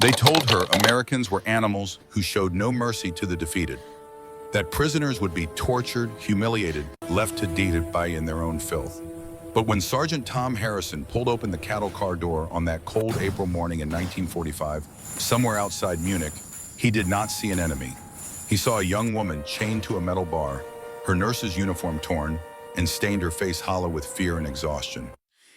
They told her Americans were animals who showed no mercy to the defeated, that prisoners would be tortured, humiliated, left to die in their own filth. But when Sergeant Tom Harrison pulled open the cattle car door on that cold April morning in 1945, somewhere outside Munich, he did not see an enemy. He saw a young woman chained to a metal bar, her nurse's uniform torn, and stained her face hollow with fear and exhaustion.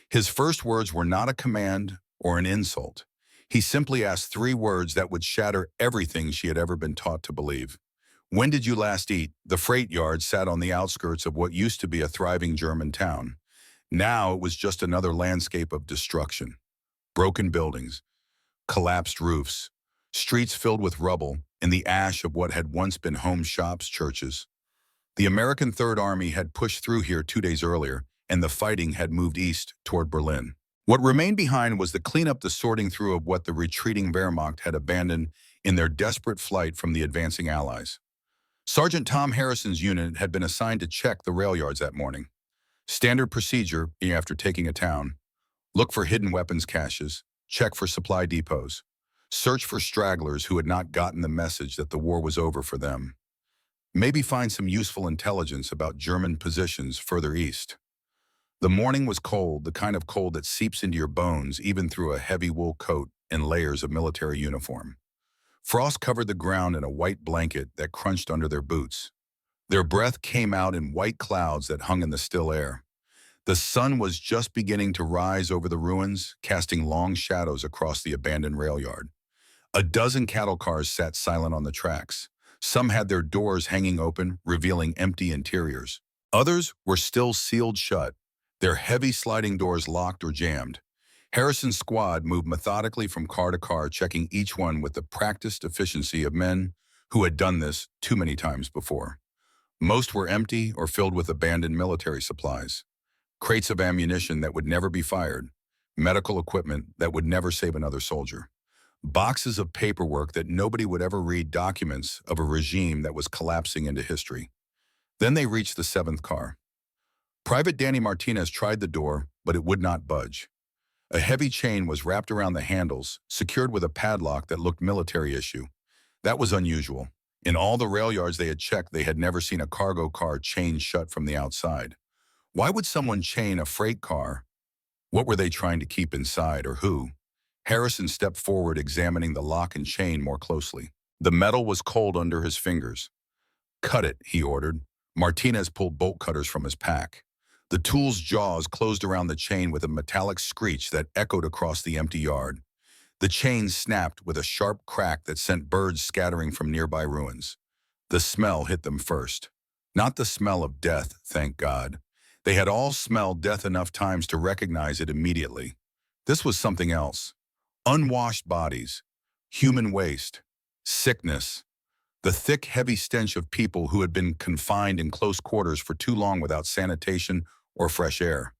His first words were not a command or an insult. He simply asked three words that would shatter everything she had ever been taught to believe. When did you last eat? The freight yard sat on the outskirts of what used to be a thriving German town. Now it was just another landscape of destruction. Broken buildings, collapsed roofs, streets filled with rubble, and the ash of what had once been homes, shops, churches. The American Third Army had pushed through here 2 days earlier, and the fighting had moved east toward Berlin. What remained behind was the cleanup, the sorting through of what the retreating Wehrmacht had abandoned in their desperate flight from the advancing Allies. Sergeant Tom Harrison's unit had been assigned to check the rail yards that morning. Standard procedure after taking a town: look for hidden weapons caches, check for supply depots, search for stragglers who had not gotten the message that the war was over for them. Maybe find some useful intelligence about German positions further east. The morning was cold, the kind of cold that seeps into your bones even through a heavy wool coat and layers of military uniform. Frost covered the ground in a white blanket that crunched under their boots. Their breath came out in white clouds that hung in the still air. The sun was just beginning to rise over the ruins, casting long shadows across the abandoned rail yard. A dozen cattle cars sat silent on the tracks. Some had their doors hanging open, revealing empty interiors. Others were still sealed shut, their heavy sliding doors locked or jammed. Harrison's squad moved methodically from car to car, checking each one with the practiced efficiency of men who had done this too many times before. Most were empty or filled with abandoned military supplies, crates of ammunition that would never be fired, medical equipment that would never save another soldier, boxes of paperwork that nobody would ever read, documents of a regime that was collapsing into history. Then they reached the seventh car. Private Danny Martinez tried the door, but it would not budge. A heavy chain was wrapped around the handles, secured with a padlock that looked military issue. That was unusual. In all the rail yards they had checked, they had never seen a cargo car chained shut from the outside. Why would someone chain a freight car? What were they trying to keep inside, or who? Harrison stepped forward, examining the lock and chain more closely. The metal was cold under his fingers. "Cut it," he ordered. Martinez pulled bolt cutters from his pack. The tool's jaws closed around the chain with a metallic screech that echoed across the empty yard. The chain snapped with a sharp crack that sent birds scattering from nearby ruins. The smell hit them first. Not the smell of death, thank God. They had all smelled death enough times to recognize it immediately. This was something else. Unwashed bodies, human waste, sickness, the thick, heavy stench of people who had been confined in close quarters for too long without sanitation or fresh air.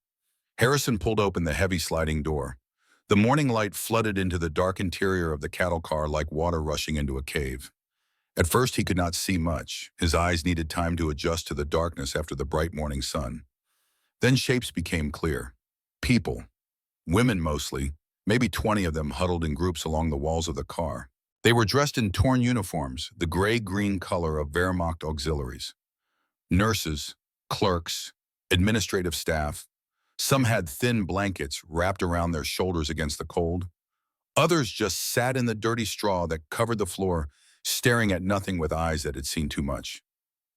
Harrison pulled open the heavy sliding door. The morning light flooded into the dark interior of the cattle car like water rushing into a cave. At first he could not see much. His eyes needed time to adjust to the darkness after the bright morning sun. Then shapes became clear. People. Women mostly, maybe 20 of them huddled in groups along the walls of the car. They were dressed in torn uniforms, the gray-green color of Wehrmacht auxiliaries. Nurses, clerks, administrative staff. Some had thin blankets wrapped around their shoulders against the cold. Others just sat in the dirty straw that covered the floor, staring at nothing with eyes that had seen too much.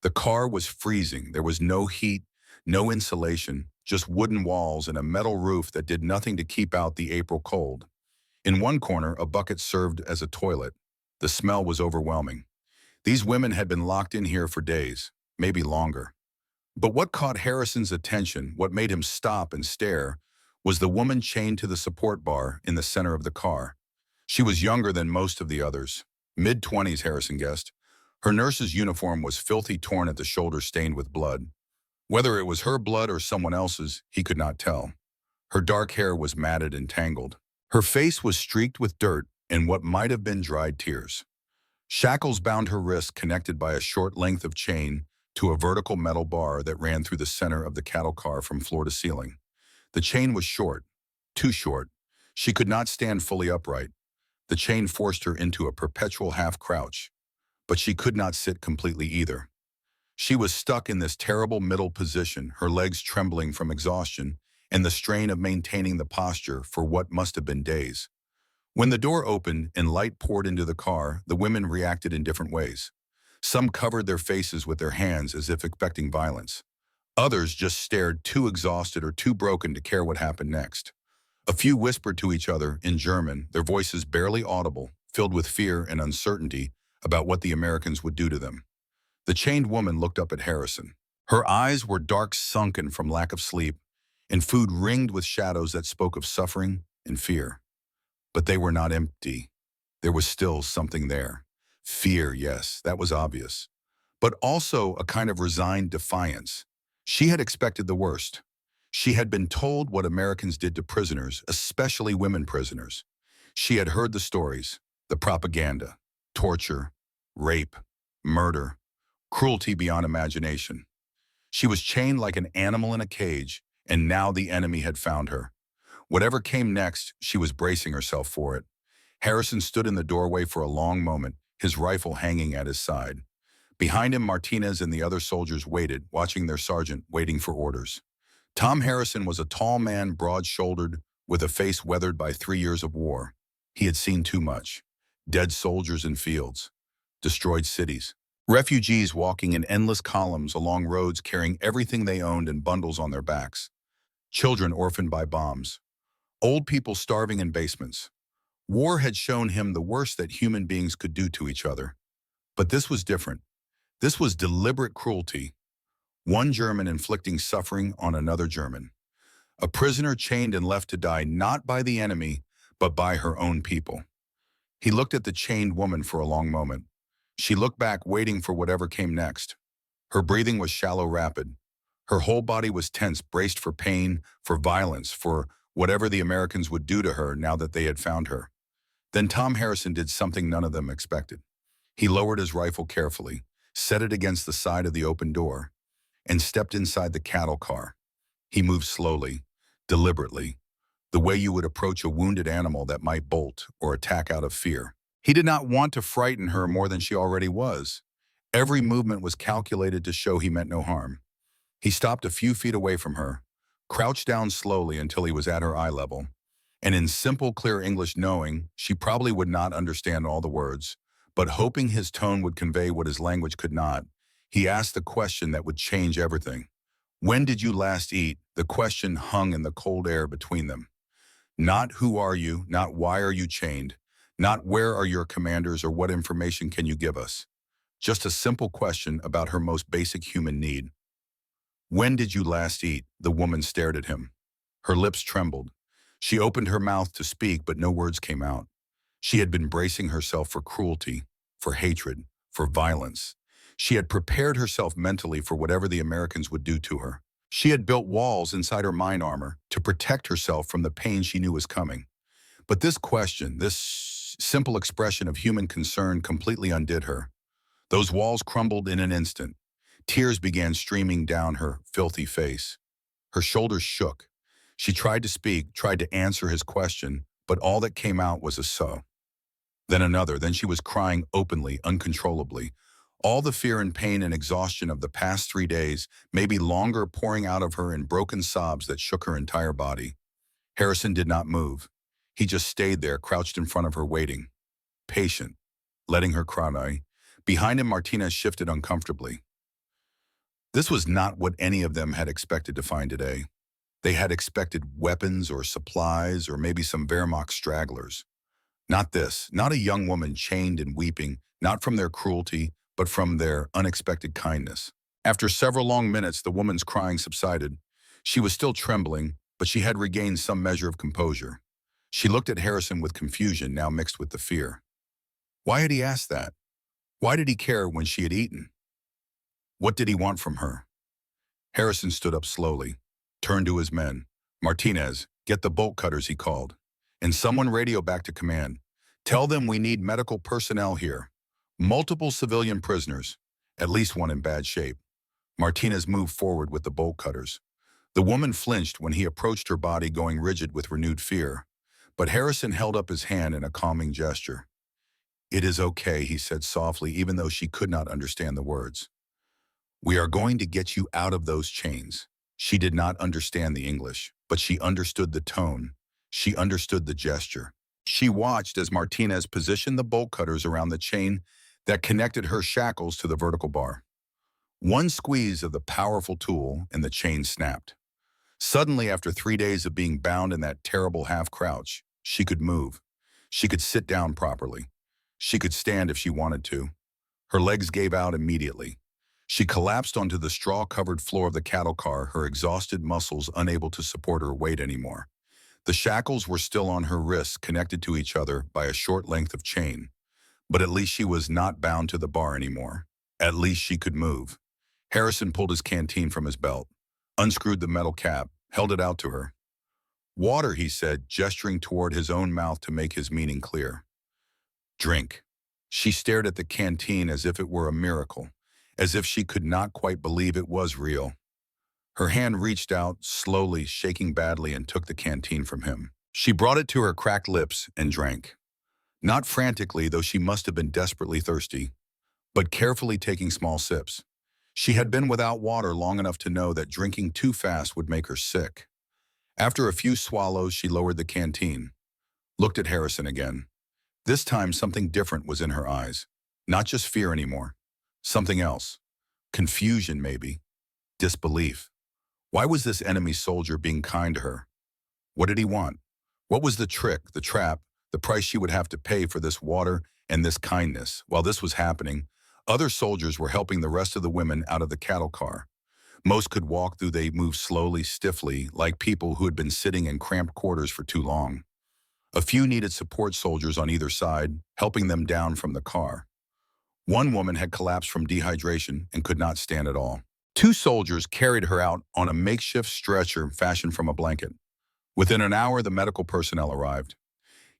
The car was freezing. There was no heat, no insulation, just wooden walls and a metal roof that did nothing to keep out the April cold. In one corner, a bucket served as a toilet. The smell was overwhelming. These women had been locked in here for days, maybe longer. But what caught Harrison's attention, what made him stop and stare, was the woman chained to the support bar in the center of the car. She was younger than most of the others, mid-20s, Harrison guessed. Her nurse's uniform was filthy, torn at the shoulder, stained with blood. Whether it was her blood or someone else's, he could not tell. Her dark hair was matted and tangled. Her face was streaked with dirt and what might have been dried tears. Shackles bound her wrists, connected by a short length of chain to a vertical metal bar that ran through the center of the cattle car from floor to ceiling. The chain was short, too short. She could not stand fully upright. The chain forced her into a perpetual half-crouch, but she could not sit completely either. She was stuck in this terrible middle position, her legs trembling from exhaustion and the strain of maintaining the posture for what must have been days. When the door opened and light poured into the car, the women reacted in different ways. Some covered their faces with their hands as if expecting violence. Others just stared, too exhausted or too broken to care what happened next. A few whispered to each other in German, their voices barely audible, filled with fear and uncertainty about what the Americans would do to them. The chained woman looked up at Harrison. Her eyes were dark, sunken from lack of sleep, and food ringed with shadows that spoke of suffering and fear. But they were not empty. There was still something there. Fear, yes, that was obvious. But also a kind of resigned defiance. She had expected the worst. She had been told what Americans did to prisoners, especially women prisoners. She had heard the stories, the propaganda, torture, rape, murder, cruelty beyond imagination. She was chained like an animal in a cage, and now the enemy had found her. Whatever came next, she was bracing herself for it. Harrison stood in the doorway for a long moment, his rifle hanging at his side. Behind him, Martinez and the other soldiers waited, watching their sergeant, waiting for orders. Tom Harrison was a tall man, broad-shouldered, with a face weathered by 3 years of war. He had seen too much. Dead soldiers in fields, destroyed cities, refugees walking in endless columns along roads carrying everything they owned in bundles on their backs, children orphaned by bombs, old people starving in basements. War had shown him the worst that human beings could do to each other. But this was different. This was deliberate cruelty. One German inflicting suffering on another German. A prisoner chained and left to die not by the enemy, but by her own people. He looked at the chained woman for a long moment. She looked back, waiting for whatever came next. Her breathing was shallow, rapid. Her whole body was tense, braced for pain, for violence, for whatever the Americans would do to her now that they had found her. Then Tom Harrison did something none of them expected. He lowered his rifle carefully, set it against the side of the open door, and stepped inside the cattle car. He moved slowly, deliberately, the way you would approach a wounded animal that might bolt or attack out of fear. He did not want to frighten her more than she already was. Every movement was calculated to show he meant no harm. He stopped a few feet away from her, crouched down slowly until he was at her eye level, and in simple, clear English, knowing she probably would not understand all the words, but hoping his tone would convey what his language could not, he asked the question that would change everything. When did you last eat? The question hung in the cold air between them. Not who are you, not why are you chained, not where are your commanders or what information can you give us. Just a simple question about her most basic human need. When did you last eat? The woman stared at him. Her lips trembled. She opened her mouth to speak, but no words came out. She had been bracing herself for cruelty, for hatred, for violence. She had prepared herself mentally for whatever the Americans would do to her. She had built walls inside her mind armor to protect herself from the pain she knew was coming. But this question, this simple expression of human concern completely undid her. Those walls crumbled in an instant. Tears began streaming down her filthy face. Her shoulders shook. She tried to speak, tried to answer his question, but all that came out was a sob. Then another, then she was crying openly, uncontrollably. All the fear and pain and exhaustion of the past 3 days, maybe longer, pouring out of her in broken sobs that shook her entire body. Harrison did not move. He just stayed there, crouched in front of her, waiting, patient, letting her cry. Behind him, Martinez shifted uncomfortably. This was not what any of them had expected to find today. They had expected weapons or supplies or maybe some Wehrmacht stragglers. Not this, not a young woman chained and weeping, not from their cruelty, but from their unexpected kindness. After several long minutes, the woman's crying subsided. She was still trembling, but she had regained some measure of composure. She looked at Harrison with confusion, now mixed with the fear. Why had he asked that? Why did he care when she had eaten? What did he want from her? Harrison stood up slowly, turned to his men. Martinez, get the bolt cutters, he called. And someone radio back to command. Tell them we need medical personnel here. Multiple civilian prisoners, at least one in bad shape. Martinez moved forward with the bolt cutters. The woman flinched when he approached her body, going rigid with renewed fear. But Harrison held up his hand in a calming gesture. "It is okay," he said softly, even though she could not understand the words. "We are going to get you out of those chains." She did not understand the English, but she understood the tone. She understood the gesture. She watched as Martinez positioned the bolt cutters around the chain that connected her shackles to the vertical bar. One squeeze of the powerful tool and the chain snapped. Suddenly, after 3 days of being bound in that terrible half-crouch, she could move. She could sit down properly. She could stand if she wanted to. Her legs gave out immediately. She collapsed onto the straw-covered floor of the cattle car, her exhausted muscles unable to support her weight anymore. The shackles were still on her wrists, connected to each other by a short length of chain. But at least she was not bound to the bar anymore. At least she could move. Harrison pulled his canteen from his belt, unscrewed the metal cap, held it out to her. "Water," he said, gesturing toward his own mouth to make his meaning clear. "Drink." She stared at the canteen as if it were a miracle, as if she could not quite believe it was real. Her hand reached out, slowly, shaking badly, and took the canteen from him. She brought it to her cracked lips and drank. Not frantically, though she must have been desperately thirsty, but carefully taking small sips. She had been without water long enough to know that drinking too fast would make her sick. After a few swallows, she lowered the canteen, looked at Harrison again. This time, something different was in her eyes. Not just fear anymore. Something else. Confusion, maybe. Disbelief. Why was this enemy soldier being kind to her? What did he want? What was the trick, the trap, the price she would have to pay for this water and this kindness? While this was happening, other soldiers were helping the rest of the women out of the cattle car. Most could walk, though they moved slowly, stiffly, like people who had been sitting in cramped quarters for too long. A few needed support soldiers on either side, helping them down from the car. One woman had collapsed from dehydration and could not stand at all. 2 soldiers carried her out on a makeshift stretcher fashioned from a blanket. Within an hour, the medical personnel arrived.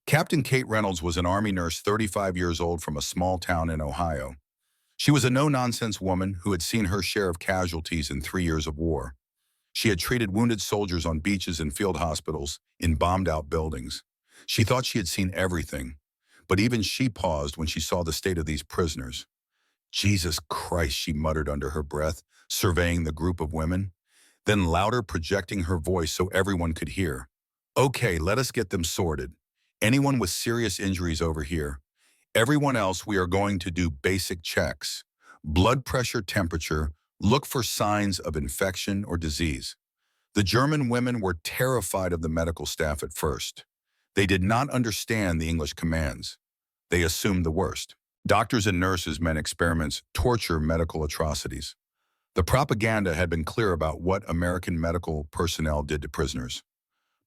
Captain Kate Reynolds was an Army nurse 35 years old from a small town in Ohio. She was a no-nonsense woman who had seen her share of casualties in 3 years of war. She had treated wounded soldiers on beaches and field hospitals, in bombed-out buildings. She thought she had seen everything, but even she paused when she saw the state of these prisoners. "Jesus Christ," she muttered under her breath, surveying the group of women, then louder, projecting her voice so everyone could hear. "Okay, let us get them sorted. Anyone with serious injuries over here. Everyone else, we are going to do basic checks. Blood pressure, temperature, look for signs of infection or disease." The German women were terrified of the medical staff at first. They did not understand the English commands. They assumed the worst. Doctors and nurses meant experiments, torture, medical atrocities. The propaganda had been clear about what American medical personnel did to prisoners.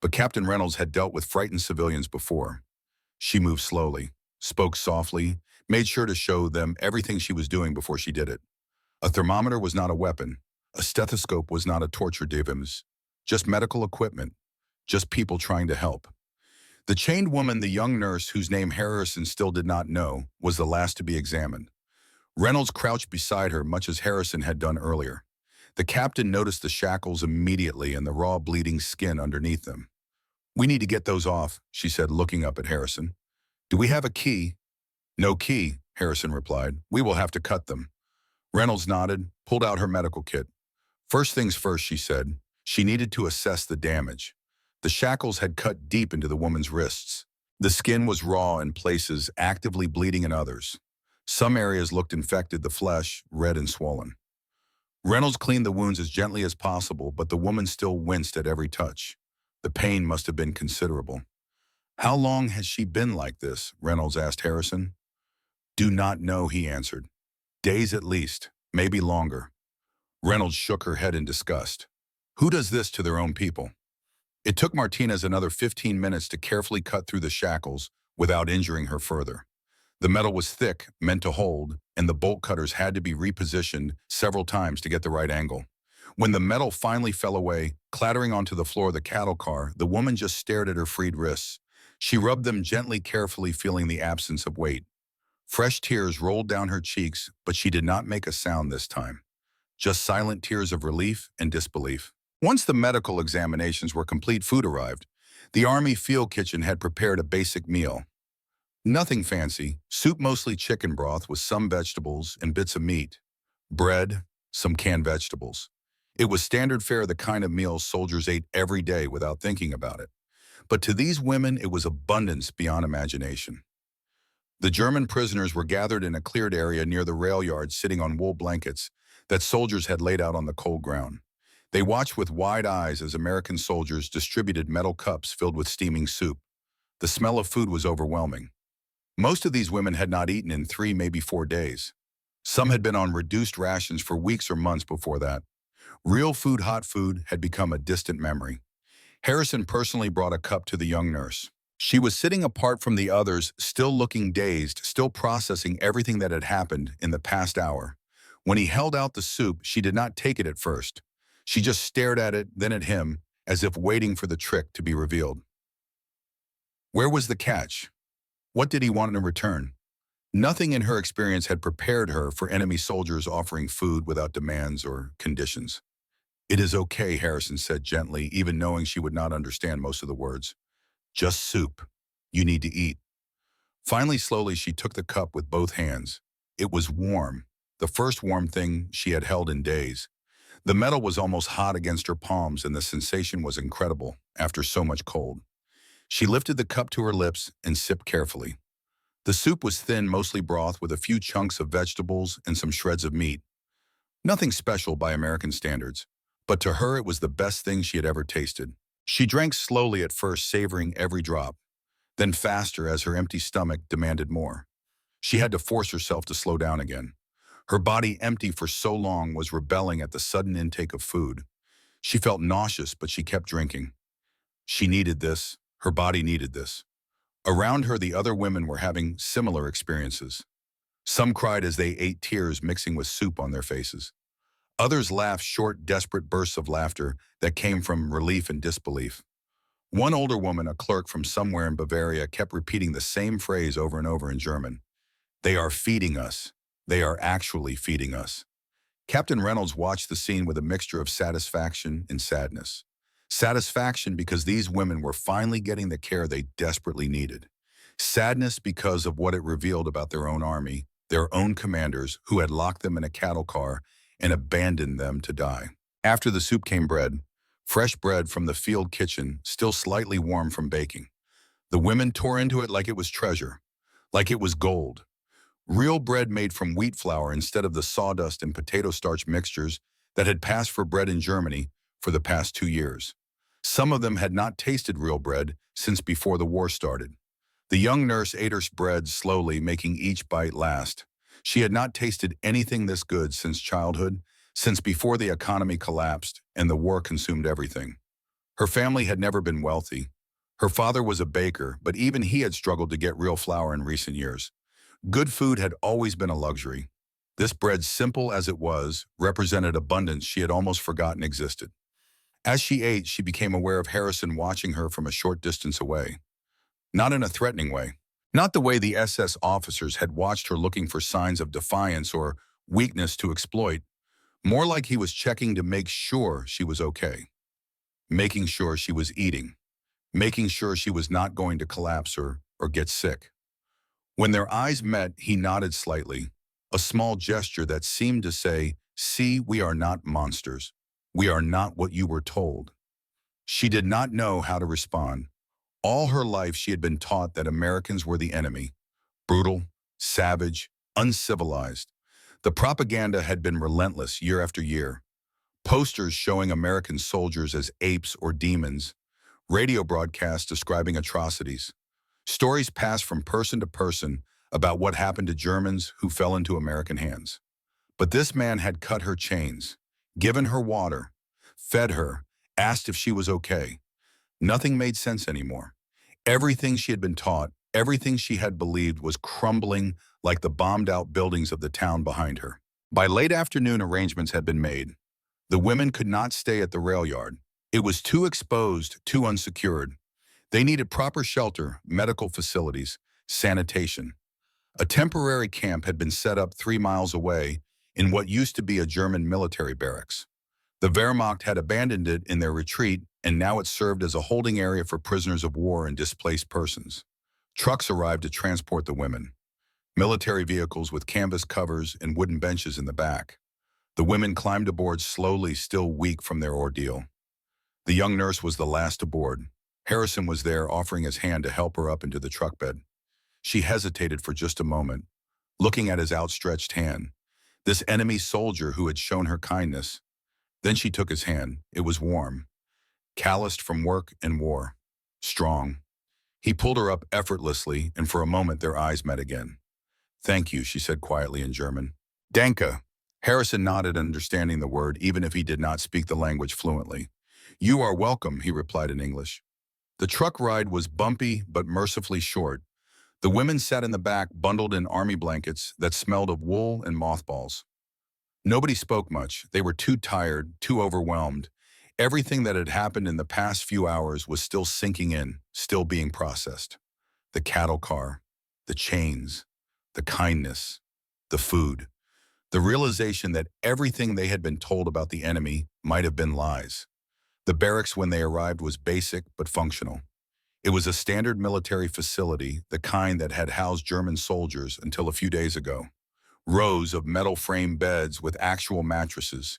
But Captain Reynolds had dealt with frightened civilians before. She moved slowly, spoke softly, made sure to show them everything she was doing before she did it. A thermometer was not a weapon. A stethoscope was not a torture device. Just medical equipment. Just people trying to help. The chained woman, the young nurse whose name Harrison still did not know, was the last to be examined. Reynolds crouched beside her, much as Harrison had done earlier. The captain noticed the shackles immediately and the raw, bleeding skin underneath them. "We need to get those off," she said, looking up at Harrison. "Do we have a key?" "No key," Harrison replied. "We will have to cut them." Reynolds nodded, pulled out her medical kit. "First things first," she said. She needed to assess the damage. The shackles had cut deep into the woman's wrists. The skin was raw in places, actively bleeding in others. Some areas looked infected, the flesh red and swollen. Reynolds cleaned the wounds as gently as possible, but the woman still winced at every touch. The pain must have been considerable. "How long has she been like this?" Reynolds asked Harrison. "Do not know," he answered. "Days at least, maybe longer." Reynolds shook her head in disgust. "Who does this to their own people?" It took Martinez another 15 minutes to carefully cut through the shackles without injuring her further. The metal was thick, meant to hold, and the bolt cutters had to be repositioned several times to get the right angle. When the metal finally fell away, clattering onto the floor of the cattle car, the woman just stared at her freed wrists. She rubbed them gently, carefully, feeling the absence of weight. Fresh tears rolled down her cheeks, but she did not make a sound this time. Just silent tears of relief and disbelief. Once the medical examinations were complete, food arrived. The Army field kitchen had prepared a basic meal. Nothing fancy, soup mostly chicken broth with some vegetables and bits of meat, bread, some canned vegetables. It was standard fare, the kind of meal soldiers ate every day without thinking about it. But to these women, it was abundance beyond imagination. The German prisoners were gathered in a cleared area near the rail yard, sitting on wool blankets that soldiers had laid out on the cold ground. They watched with wide eyes as American soldiers distributed metal cups filled with steaming soup. The smell of food was overwhelming. Most of these women had not eaten in 3, maybe 4 days. Some had been on reduced rations for weeks or months before that. Real food, hot food, had become a distant memory. Harrison personally brought a cup to the young nurse. She was sitting apart from the others, still looking dazed, still processing everything that had happened in the past hour. When he held out the soup, she did not take it at first. She just stared at it, then at him, as if waiting for the trick to be revealed. Where was the catch? What did he want in return? Nothing in her experience had prepared her for enemy soldiers offering food without demands or conditions. "It is okay," Harrison said gently, even knowing she would not understand most of the words. "Just soup. You need to eat." Finally, slowly, she took the cup with both hands. It was warm, the first warm thing she had held in days. The metal was almost hot against her palms, and the sensation was incredible after so much cold. She lifted the cup to her lips and sipped carefully. The soup was thin, mostly broth, with a few chunks of vegetables and some shreds of meat. Nothing special by American standards, but to her it was the best thing she had ever tasted. She drank slowly at first, savoring every drop, then faster as her empty stomach demanded more. She had to force herself to slow down again. Her body, empty for so long, was rebelling at the sudden intake of food. She felt nauseous, but she kept drinking. She needed this. Her body needed this. Around her, the other women were having similar experiences. Some cried as they ate, tears mixing with soup on their faces. Others laughed, short, desperate bursts of laughter that came from relief and disbelief. One older woman, a clerk from somewhere in Bavaria, kept repeating the same phrase over and over in German. "They are feeding us. They are actually feeding us." Captain Reynolds watched the scene with a mixture of satisfaction and sadness. Satisfaction because these women were finally getting the care they desperately needed. Sadness because of what it revealed about their own army, their own commanders who had locked them in a cattle car and abandoned them to die. After the soup came bread, fresh bread from the field kitchen, still slightly warm from baking. The women tore into it like it was treasure, like it was gold. Real bread made from wheat flour instead of the sawdust and potato starch mixtures that had passed for bread in Germany for the past 2 years. Some of them had not tasted real bread since before the war started. The young nurse ate her bread slowly, making each bite last. She had not tasted anything this good since childhood, since before the economy collapsed and the war consumed everything. Her family had never been wealthy. Her father was a baker, but even he had struggled to get real flour in recent years. Good food had always been a luxury. This bread, simple as it was, represented abundance she had almost forgotten existed. As she ate, she became aware of Harrison watching her from a short distance away. Not in a threatening way. Not the way the SS officers had watched her, looking for signs of defiance or weakness to exploit. More like he was checking to make sure she was okay. Making sure she was eating. Making sure she was not going to collapse or get sick. When their eyes met, he nodded slightly, a small gesture that seemed to say, "See, we are not monsters. We are not what you were told." She did not know how to respond. All her life she had been taught that Americans were the enemy, brutal, savage, uncivilized. The propaganda had been relentless year after year. Posters showing American soldiers as apes or demons, radio broadcasts describing atrocities. Stories passed from person to person about what happened to Germans who fell into American hands. But this man had cut her chains, given her water, fed her, asked if she was okay. Nothing made sense anymore. Everything she had been taught, everything she had believed was crumbling like the bombed-out buildings of the town behind her. By late afternoon, arrangements had been made. The women could not stay at the rail yard. It was too exposed, too unsecured. They needed proper shelter, medical facilities, sanitation. A temporary camp had been set up 3 miles away in what used to be a German military barracks. The Wehrmacht had abandoned it in their retreat, and now it served as a holding area for prisoners of war and displaced persons. Trucks arrived to transport the women. Military vehicles with canvas covers and wooden benches in the back. The women climbed aboard slowly, still weak from their ordeal. The young nurse was the last aboard. Harrison was there, offering his hand to help her up into the truck bed. She hesitated for just a moment, looking at his outstretched hand, this enemy soldier who had shown her kindness. Then she took his hand. It was warm, calloused from work and war, strong. He pulled her up effortlessly, and for a moment their eyes met again. "Thank you," she said quietly in German. "Danke." Harrison nodded, understanding the word, even if he did not speak the language fluently. "You are welcome," he replied in English. The truck ride was bumpy but mercifully short. The women sat in the back, bundled in army blankets that smelled of wool and mothballs. Nobody spoke much. They were too tired, too overwhelmed. Everything that had happened in the past few hours was still sinking in, still being processed. The cattle car, the chains, the kindness, the food. The realization that everything they had been told about the enemy might have been lies. The barracks when they arrived was basic but functional. It was a standard military facility, the kind that had housed German soldiers until a few days ago. Rows of metal frame beds with actual mattresses.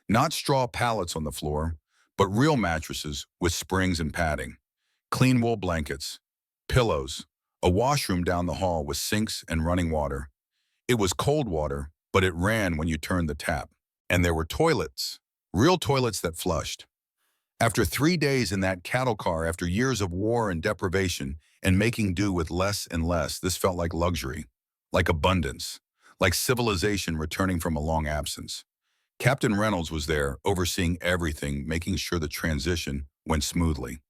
Not straw pallets on the floor, but real mattresses with springs and padding. Clean wool blankets, pillows, a washroom down the hall with sinks and running water. It was cold water, but it ran when you turned the tap. And there were toilets, real toilets that flushed. After 3 days in that cattle car, after years of war and deprivation, and making do with less and less, this felt like luxury, like abundance, like civilization returning from a long absence. Captain Reynolds was there, overseeing everything, making sure the transition went smoothly.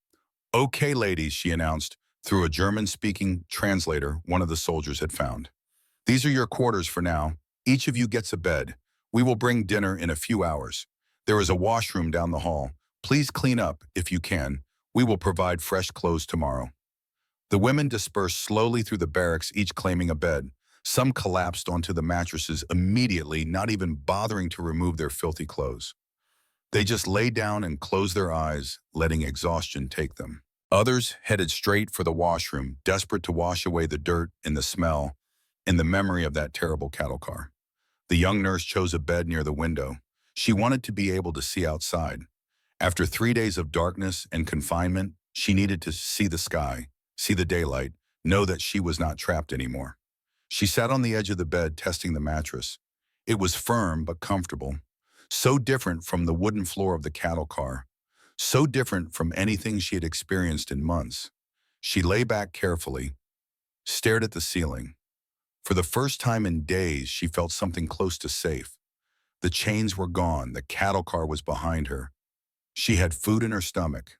"Okay, ladies," she announced, through a German-speaking translator one of the soldiers had found. "These are your quarters for now. Each of you gets a bed. We will bring dinner in a few hours. There is a washroom down the hall. Please clean up if you can. We will provide fresh clothes tomorrow." The women dispersed slowly through the barracks, each claiming a bed. Some collapsed onto the mattresses immediately, not even bothering to remove their filthy clothes. They just lay down and closed their eyes, letting exhaustion take them. Others headed straight for the washroom, desperate to wash away the dirt and the smell and the memory of that terrible cattle car. The young nurse chose a bed near the window. She wanted to be able to see outside. After 3 days of darkness and confinement, she needed to see the sky, see the daylight, know that she was not trapped anymore. She sat on the edge of the bed, testing the mattress. It was firm but comfortable, so different from the wooden floor of the cattle car, so different from anything she had experienced in months. She lay back carefully, stared at the ceiling. For the first time in days, she felt something close to safe. The chains were gone, the cattle car was behind her. She had food in her stomach.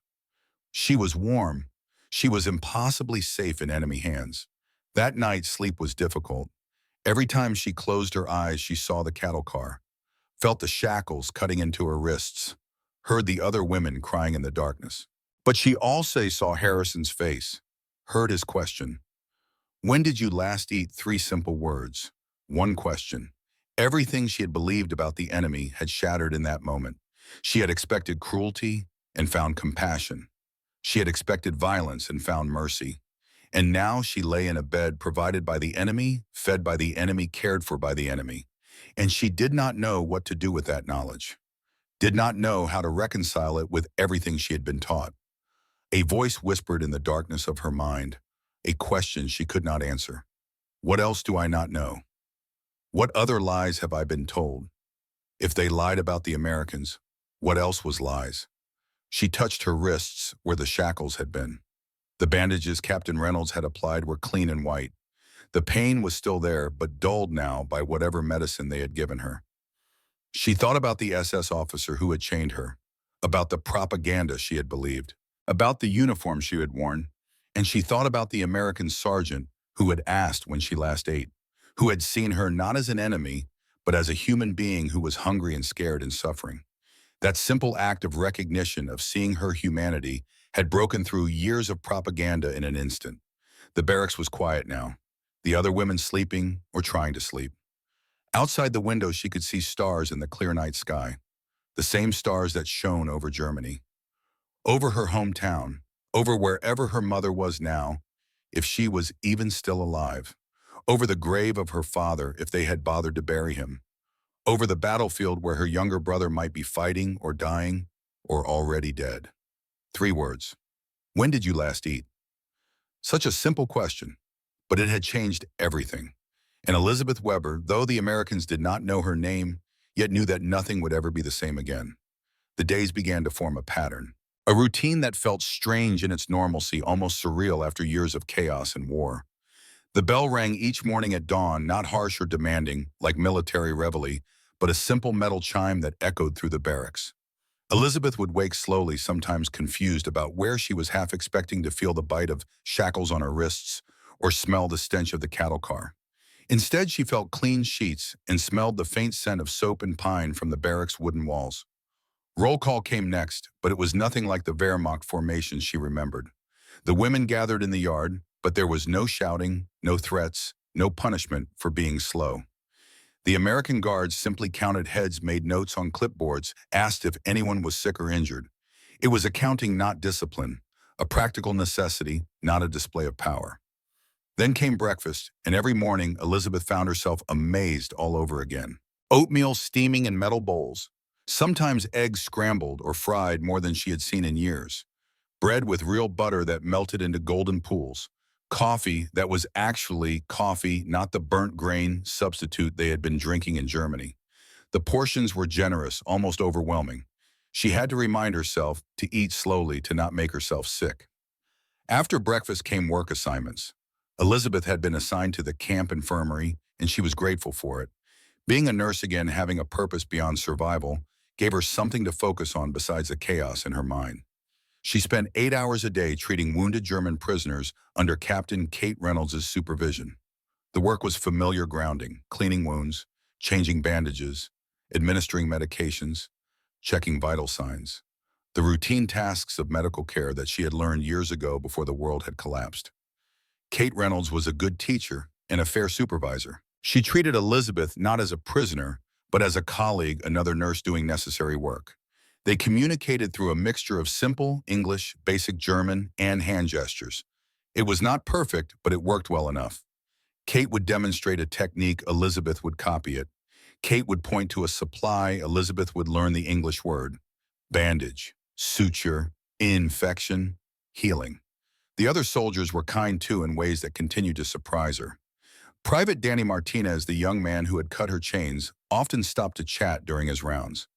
She was warm. She was impossibly safe in enemy hands. That night, sleep was difficult. Every time she closed her eyes, she saw the cattle car, felt the shackles cutting into her wrists, heard the other women crying in the darkness. But she also saw Harrison's face, heard his question. When did you last eat? 3 simple words. One question. Everything she had believed about the enemy had shattered in that moment. She had expected cruelty and found compassion. She had expected violence and found mercy. And now she lay in a bed provided by the enemy, fed by the enemy, cared for by the enemy. And she did not know what to do with that knowledge, did not know how to reconcile it with everything she had been taught. A voice whispered in the darkness of her mind, a question she could not answer. What else do I not know? What other lies have I been told? If they lied about the Americans, what else was lies? She touched her wrists where the shackles had been. The bandages Captain Reynolds had applied were clean and white. The pain was still there, but dulled now by whatever medicine they had given her. She thought about the SS officer who had chained her, about the propaganda she had believed, about the uniform she had worn, and she thought about the American sergeant who had asked when she last ate, who had seen her not as an enemy, but as a human being who was hungry and scared and suffering. That simple act of recognition, of seeing her humanity, had broken through years of propaganda in an instant. The barracks was quiet now, the other women sleeping or trying to sleep. Outside the window, she could see stars in the clear night sky. the same stars that shone over Germany, over her hometown, over wherever her mother was now, if she was even still alive, over the grave of her father if they had bothered to bury him, over the battlefield where her younger brother might be fighting or dying or already dead. 3 words. When did you last eat? Such a simple question, but it had changed everything. And Elizabeth Weber, though the Americans did not know her name, yet knew that nothing would ever be the same again. The days began to form a pattern, a routine that felt strange in its normalcy, almost surreal after years of chaos and war. The bell rang each morning at dawn, not harsh or demanding, like military reveille, but a simple metal chime that echoed through the barracks. Elizabeth would wake slowly, sometimes confused about where she was, half expecting to feel the bite of shackles on her wrists or smell the stench of the cattle car. Instead, she felt clean sheets and smelled the faint scent of soap and pine from the barracks' wooden walls. Roll call came next, but it was nothing like the Wehrmacht formations she remembered. The women gathered in the yard, but there was no shouting, no threats, no punishment for being slow. The American guards simply counted heads, made notes on clipboards, asked if anyone was sick or injured. It was accounting, not discipline, a practical necessity, not a display of power. Then came breakfast, and every morning Elizabeth found herself amazed all over again. Oatmeal steaming in metal bowls, sometimes eggs scrambled or fried more than she had seen in years, bread with real butter that melted into golden pools, coffee that was actually coffee, not the burnt grain substitute they had been drinking in Germany. The portions were generous, almost overwhelming. She had to remind herself to eat slowly to not make herself sick. After breakfast came work assignments. Elizabeth had been assigned to the camp infirmary, and she was grateful for it. Being a nurse again, having a purpose beyond survival, gave her something to focus on besides the chaos in her mind. She spent 8 hours a day treating wounded German prisoners under Captain Kate Reynolds' supervision. The work was familiar grounding, cleaning wounds, changing bandages, administering medications, checking vital signs. The routine tasks of medical care that she had learned years ago before the world had collapsed. Kate Reynolds was a good teacher and a fair supervisor. She treated Elizabeth not as a prisoner, but as a colleague, another nurse doing necessary work. They communicated through a mixture of simple English, basic German, and hand gestures. It was not perfect, but it worked well enough. Kate would demonstrate a technique, Elizabeth would copy it. Kate would point to a supply, Elizabeth would learn the English word. Bandage, suture, infection, healing. The other soldiers were kind too in ways that continued to surprise her. Private Danny Martinez, the young man who had cut her chains, often stopped to chat during his rounds.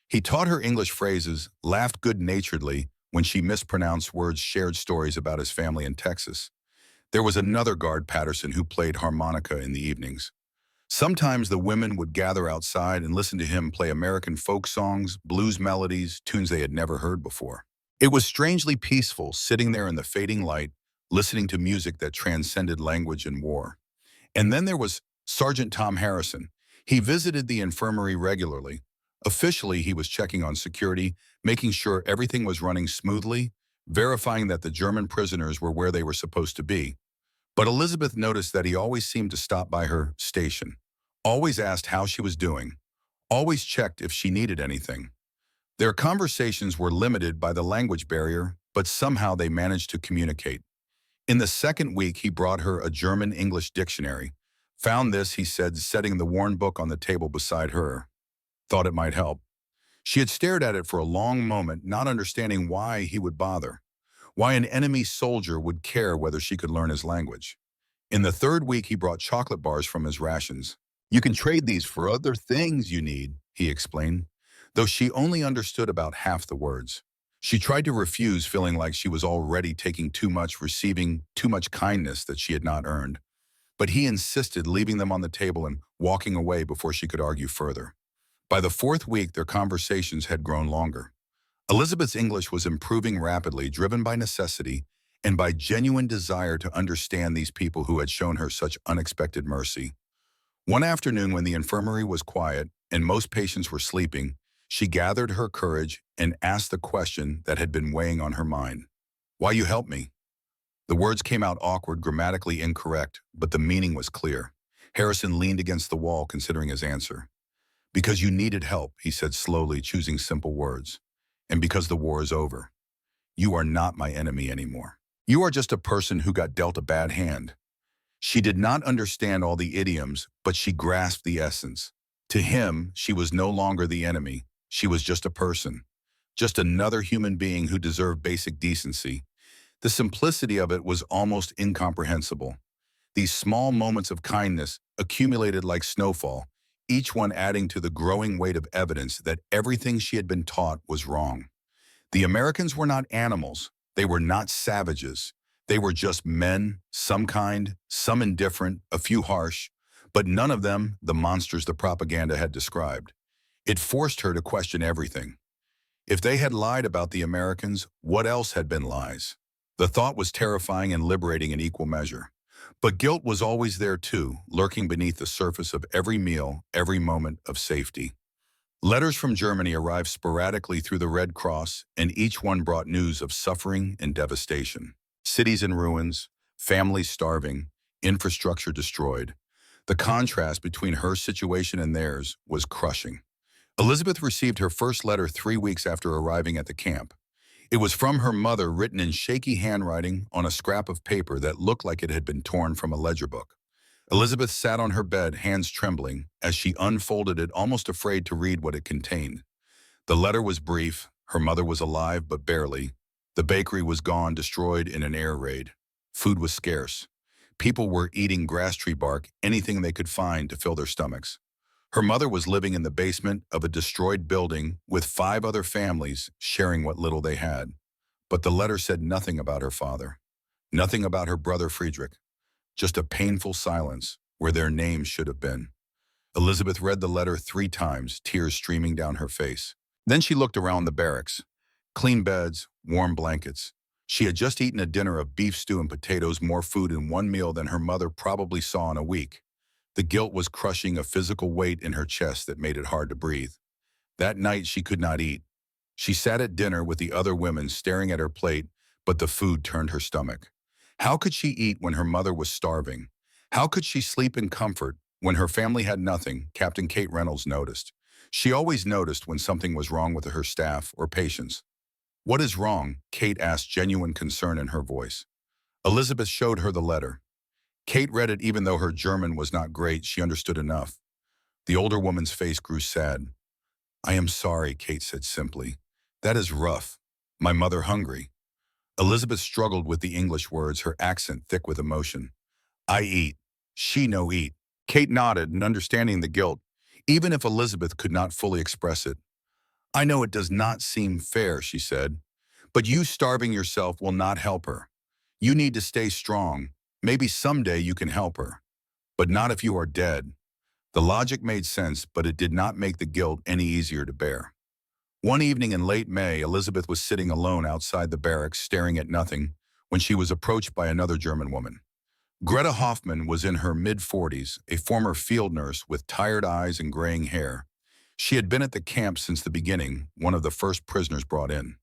He taught her English phrases, laughed good-naturedly when she mispronounced words, shared stories about his family in Texas. There was another guard, Patterson, who played harmonica in the evenings. Sometimes the women would gather outside and listen to him play American folk songs, blues melodies, tunes they had never heard before. It was strangely peaceful, sitting there in the fading light, listening to music that transcended language and war. And then there was Sergeant Tom Harrison. He visited the infirmary regularly. Officially, he was checking on security, making sure everything was running smoothly, verifying that the German prisoners were where they were supposed to be. But Elizabeth noticed that he always seemed to stop by her station, always asked how she was doing, always checked if she needed anything. Their conversations were limited by the language barrier, but somehow they managed to communicate. In the second week, he brought her a German-English dictionary. Found this, he said, setting the worn book on the table beside her. Thought it might help. She had stared at it for a long moment, not understanding why he would bother, why an enemy soldier would care whether she could learn his language. In the third week, he brought chocolate bars from his rations. "You can trade these for other things you need," he explained, though she only understood about half the words. She tried to refuse, feeling like she was already taking too much, receiving too much kindness that she had not earned. But he insisted, leaving them on the table and walking away before she could argue further. By the fourth week, their conversations had grown longer. Elizabeth's English was improving rapidly, driven by necessity and by genuine desire to understand these people who had shown her such unexpected mercy. One afternoon, when the infirmary was quiet and most patients were sleeping, she gathered her courage and asked the question that had been weighing on her mind. "Why you help me?" The words came out awkward, grammatically incorrect, but the meaning was clear. Harrison leaned against the wall, considering his answer. Because you needed help, he said slowly, choosing simple words. And because the war is over. You are not my enemy anymore. You are just a person who got dealt a bad hand. She did not understand all the idioms, but she grasped the essence. To him, she was no longer the enemy. She was just a person. Just another human being who deserved basic decency. The simplicity of it was almost incomprehensible. These small moments of kindness accumulated like snowfall, each one adding to the growing weight of evidence that everything she had been taught was wrong. The Americans were not animals. They were not savages. They were just men, some kind, some indifferent, a few harsh, but none of them the monsters the propaganda had described. It forced her to question everything. If they had lied about the Americans, what else had been lies? The thought was terrifying and liberating in equal measure. But guilt was always there too, lurking beneath the surface of every meal, every moment of safety. Letters from Germany arrived sporadically through the Red Cross, and each one brought news of suffering and devastation. Cities in ruins, families starving, infrastructure destroyed. The contrast between her situation and theirs was crushing. Elizabeth received her first letter 3 weeks after arriving at the camp. It was from her mother, written in shaky handwriting on a scrap of paper that looked like it had been torn from a ledger book. Elizabeth sat on her bed, hands trembling, as she unfolded it, almost afraid to read what it contained. The letter was brief. Her mother was alive, but barely. The bakery was gone, destroyed in an air raid. Food was scarce. People were eating grass tree bark, anything they could find to fill their stomachs. Her mother was living in the basement of a destroyed building with 5 other families sharing what little they had. But the letter said nothing about her father, nothing about her brother Friedrich, just a painful silence where their names should have been. Elizabeth read the letter 3 times, tears streaming down her face. Then she looked around the barracks. Clean beds, warm blankets. She had just eaten a dinner of beef stew and potatoes, more food in one meal than her mother probably saw in a week. The guilt was crushing a physical weight in her chest that made it hard to breathe. That night she could not eat. She sat at dinner with the other women, staring at her plate, but the food turned her stomach. How could she eat when her mother was starving? How could she sleep in comfort when her family had nothing? Captain Kate Reynolds noticed. She always noticed when something was wrong with her staff or patients. "What is wrong?" Kate asked, genuine concern in her voice. Elizabeth showed her the letter. Kate read it. Even though her German was not great, she understood enough. The older woman's face grew sad. "I am sorry," Kate said simply. "That is rough. My mother hungry." Elizabeth struggled with the English words, her accent thick with emotion. "I eat. She no eat." Kate nodded, and understanding the guilt, even if Elizabeth could not fully express it. "I know it does not seem fair," she said, "but you starving yourself will not help her. You need to stay strong. Maybe someday you can help her. But not if you are dead." The logic made sense, but it did not make the guilt any easier to bear. One evening in late May, Elizabeth was sitting alone outside the barracks, staring at nothing, when she was approached by another German woman. Greta Hoffman was in her mid-40s, a former field nurse with tired eyes and graying hair. She had been at the camp since the beginning, one of the first prisoners brought in.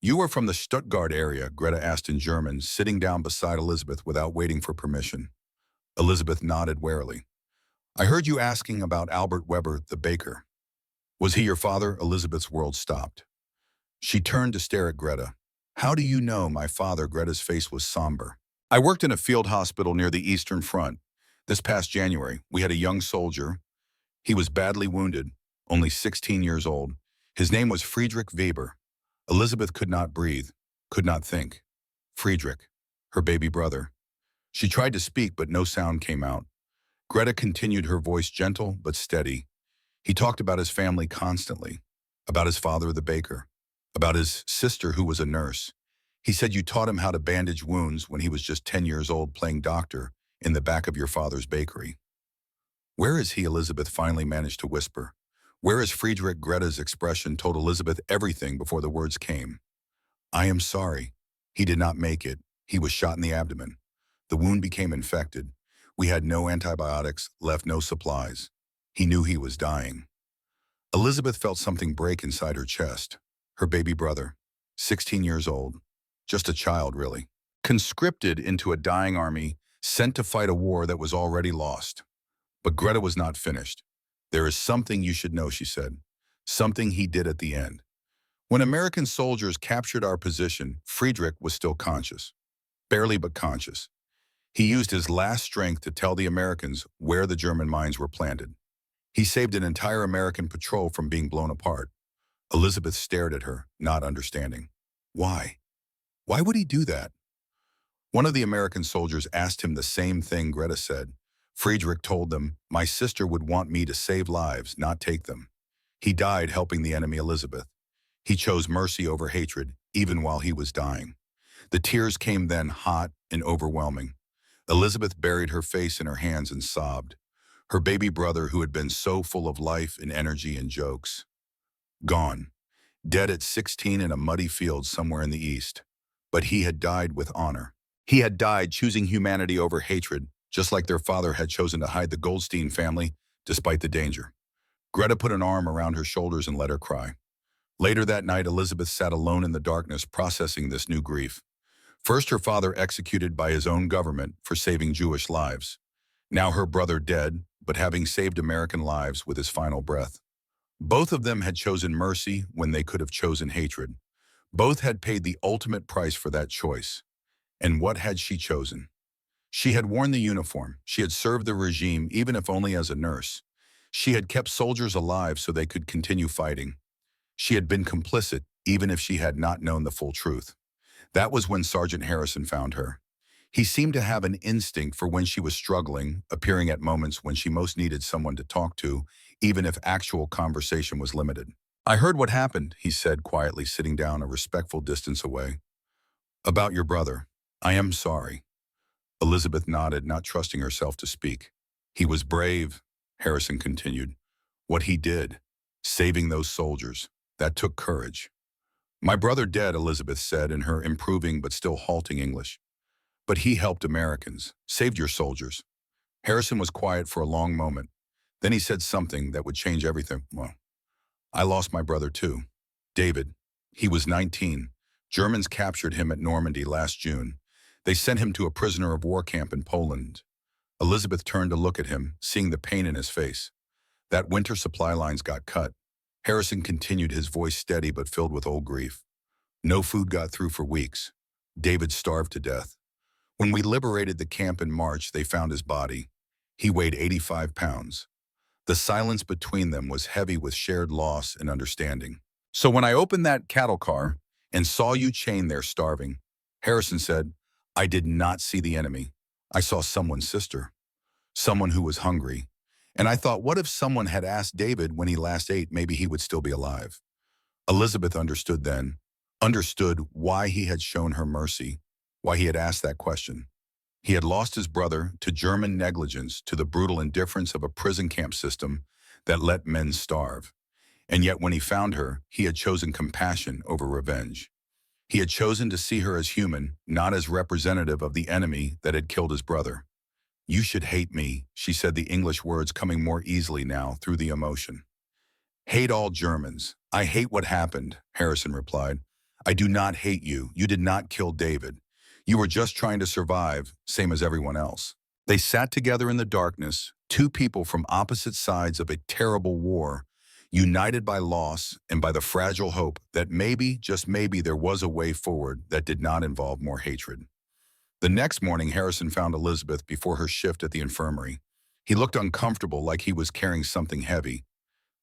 "You are from the Stuttgart area?" Greta asked in German, sitting down beside Elizabeth without waiting for permission. Elizabeth nodded warily. "I heard you asking about Albert Weber, the baker. Was he your father?" Elizabeth's world stopped. She turned to stare at Greta. "How do you know my father?" Greta's face was somber. "I worked in a field hospital near the Eastern Front. This past January, we had a young soldier. He was badly wounded, only 16 years old. His name was Friedrich Weber." Elizabeth could not breathe, could not think. Friedrich, her baby brother. She tried to speak, but no sound came out. Greta continued, her voice gentle but steady. "He talked about his family constantly, about his father, the baker, about his sister who was a nurse. He said you taught him how to bandage wounds when he was just 10 years old, playing doctor in the back of your father's bakery." "Where is he?" Elizabeth finally managed to whisper. "Where is Friedrich?" Greta's expression told Elizabeth everything before the words came. "I am sorry. He did not make it. He was shot in the abdomen. The wound became infected. We had no antibiotics, left no supplies. He knew he was dying." Elizabeth felt something break inside her chest. Her baby brother, 16 years old, just a child really, conscripted into a dying army, sent to fight a war that was already lost. But Greta was not finished. "There is something you should know," she said. "Something he did at the end. When American soldiers captured our position, Friedrich was still conscious. Barely but conscious. He used his last strength to tell the Americans where the German mines were planted. He saved an entire American patrol from being blown apart." Elizabeth stared at her, not understanding. Why? Why would he do that? One of the American soldiers asked him the same thing Greta said. Friedrich told them, "My sister would want me to save lives, not take them." He died helping the enemy, Elizabeth. He chose mercy over hatred, even while he was dying. The tears came then, hot and overwhelming. Elizabeth buried her face in her hands and sobbed. Her baby brother, who had been so full of life and energy and jokes, gone. Dead at 16 in a muddy field somewhere in the East. But he had died with honor. He had died choosing humanity over hatred, just like their father had chosen to hide the Goldstein family, despite the danger. Greta put an arm around her shoulders and let her cry. Later that night, Elizabeth sat alone in the darkness, processing this new grief. First, her father executed by his own government for saving Jewish lives. Now her brother dead, but having saved American lives with his final breath. Both of them had chosen mercy when they could have chosen hatred. Both had paid the ultimate price for that choice. And what had she chosen? She had worn the uniform. She had served the regime, even if only as a nurse. She had kept soldiers alive so they could continue fighting. She had been complicit, even if she had not known the full truth. That was when Sergeant Harrison found her. He seemed to have an instinct for when she was struggling, appearing at moments when she most needed someone to talk to, even if actual conversation was limited. "I heard what happened," he said quietly, sitting down a respectful distance away. "About your brother. I am sorry." Elizabeth nodded, not trusting herself to speak. "He was brave," Harrison continued. "What he did, saving those soldiers, that took courage." "My brother dead," Elizabeth said in her improving but still halting English. "But he helped Americans, saved your soldiers." Harrison was quiet for a long moment. Then he said something that would change everything. "Well, I lost my brother too. David. He was 19. Germans captured him at Normandy last June. They sent him to a prisoner of war camp in Poland." Elizabeth turned to look at him, seeing the pain in his face. "That winter supply lines got cut." Harrison continued, his voice steady but filled with old grief. "No food got through for weeks. David starved to death. When we liberated the camp in March, they found his body. He weighed 85 pounds. The silence between them was heavy with shared loss and understanding. So when I opened that cattle car and saw you chained there starving," Harrison said, "I did not see the enemy. I saw someone's sister, someone who was hungry. And I thought, what if someone had asked David when he last ate, maybe he would still be alive." Elizabeth understood then, understood why he had shown her mercy, why he had asked that question. He had lost his brother to German negligence, to the brutal indifference of a prison camp system that let men starve. And yet when he found her, he had chosen compassion over revenge. He had chosen to see her as human, not as representative of the enemy that had killed his brother. "You should hate me," she said, the English words coming more easily now through the emotion. "Hate all Germans. I hate what happened," Harrison replied. "I do not hate you. You did not kill David. You were just trying to survive, same as everyone else." They sat together in the darkness, two people from opposite sides of a terrible war, united by loss and by the fragile hope that maybe, just maybe, there was a way forward that did not involve more hatred. The next morning, Harrison found Elizabeth before her shift at the infirmary. He looked uncomfortable, like he was carrying something heavy.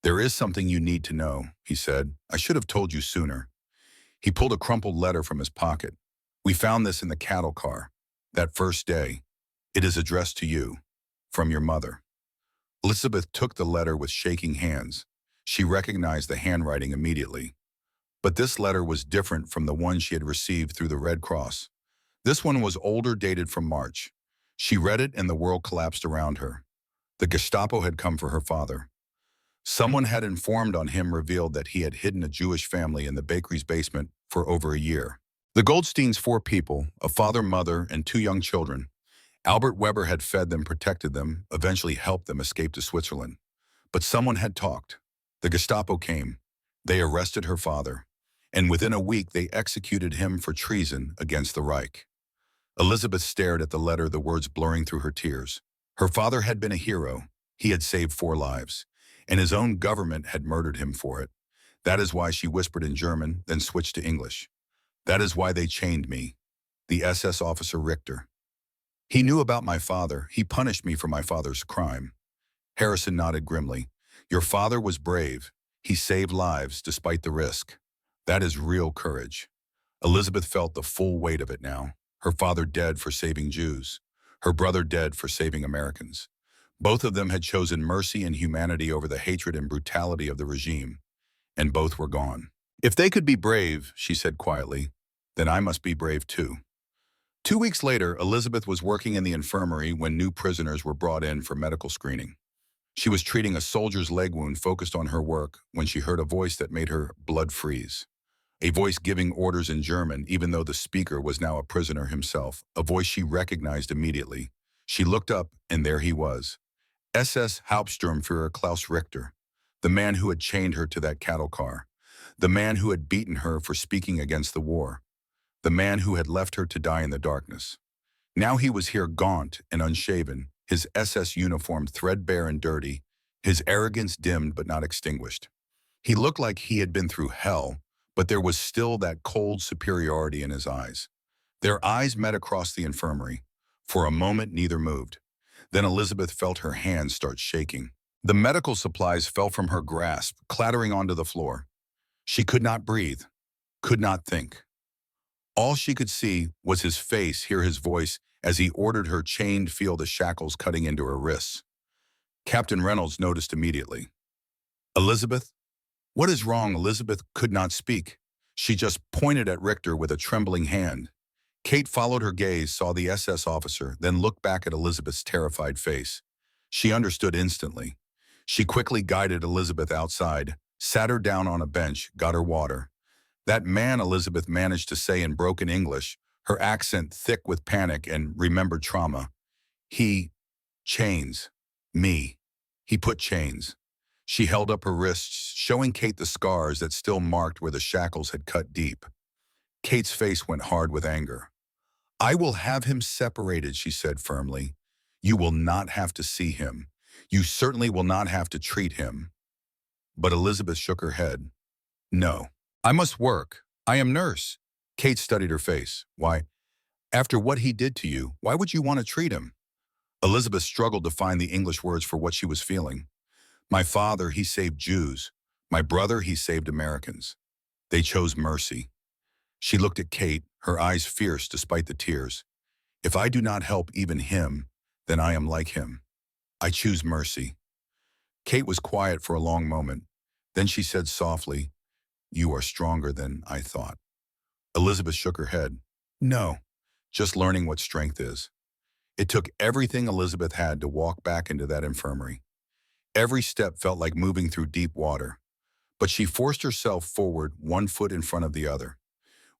"There is something you need to know," he said. "I should have told you sooner." He pulled a crumpled letter from his pocket. "We found this in the cattle car. That first day. It is addressed to you. From your mother." Elizabeth took the letter with shaking hands. She recognized the handwriting immediately. But this letter was different from the one she had received through the Red Cross. This one was older, dated from March. She read it and the world collapsed around her. The Gestapo had come for her father. Someone had informed on him, revealed that he had hidden a Jewish family in the bakery's basement for over a year. The Goldsteins, 4 people, a father, mother, and 2 young children. Albert Weber had fed them, protected them, eventually helped them escape to Switzerland. But someone had talked. The Gestapo came. They arrested her father. And within a week, they executed him for treason against the Reich. Elizabeth stared at the letter, the words blurring through her tears. Her father had been a hero. He had saved 4 lives. and his own government had murdered him for it. That is why she whispered in German, then switched to English. That is why they chained me. The SS officer Richter. He knew about my father. He punished me for my father's crime. Harrison nodded grimly. Your father was brave. He saved lives despite the risk. That is real courage. Elizabeth felt the full weight of it now. Her father dead for saving Jews. Her brother dead for saving Americans. Both of them had chosen mercy and humanity over the hatred and brutality of the regime, and both were gone. If they could be brave, she said quietly, then I must be brave too. 2 weeks later, Elizabeth was working in the infirmary when new prisoners were brought in for medical screening. She was treating a soldier's leg wound, focused on her work, when she heard a voice that made her blood freeze. A voice giving orders in German, even though the speaker was now a prisoner himself, a voice she recognized immediately. She looked up, and there he was. SS Hauptsturmführer Klaus Richter, the man who had chained her to that cattle car, the man who had beaten her for speaking against the war, the man who had left her to die in the darkness. Now he was here, gaunt and unshaven, his SS uniform threadbare and dirty, his arrogance dimmed but not extinguished. He looked like he had been through hell, but there was still that cold superiority in his eyes. Their eyes met across the infirmary. For a moment, neither moved. Then Elizabeth felt her hands start shaking. The medical supplies fell from her grasp, clattering onto the floor. She could not breathe, could not think. All she could see was his face, hear his voice as he ordered her chained, feel the shackles cutting into her wrists. Captain Reynolds noticed immediately. Elizabeth? What is wrong? Elizabeth could not speak. She just pointed at Richter with a trembling hand. Kate followed her gaze, saw the SS officer, then looked back at Elizabeth's terrified face. She understood instantly. She quickly guided Elizabeth outside, sat her down on a bench, got her water. That man, Elizabeth managed to say in broken English, her accent thick with panic and remembered trauma. Chains. Me. He put chains. She held up her wrists, showing Kate the scars that still marked where the shackles had cut deep. Kate's face went hard with anger. I will have him separated, she said firmly. You will not have to see him. You certainly will not have to treat him. But Elizabeth shook her head. No. I must work. I am nurse. Kate studied her face. Why? After what he did to you, why would you want to treat him? Elizabeth struggled to find the English words for what she was feeling. My father, he saved Jews. My brother, he saved Americans. They chose mercy. She looked at Kate, her eyes fierce despite the tears. If I do not help even him, then I am like him. I choose mercy. Kate was quiet for a long moment. Then she said softly, You are stronger than I thought. Elizabeth shook her head. No, just learning what strength is. It took everything Elizabeth had to walk back into that infirmary. Every step felt like moving through deep water, but she forced herself forward, one foot in front of the other.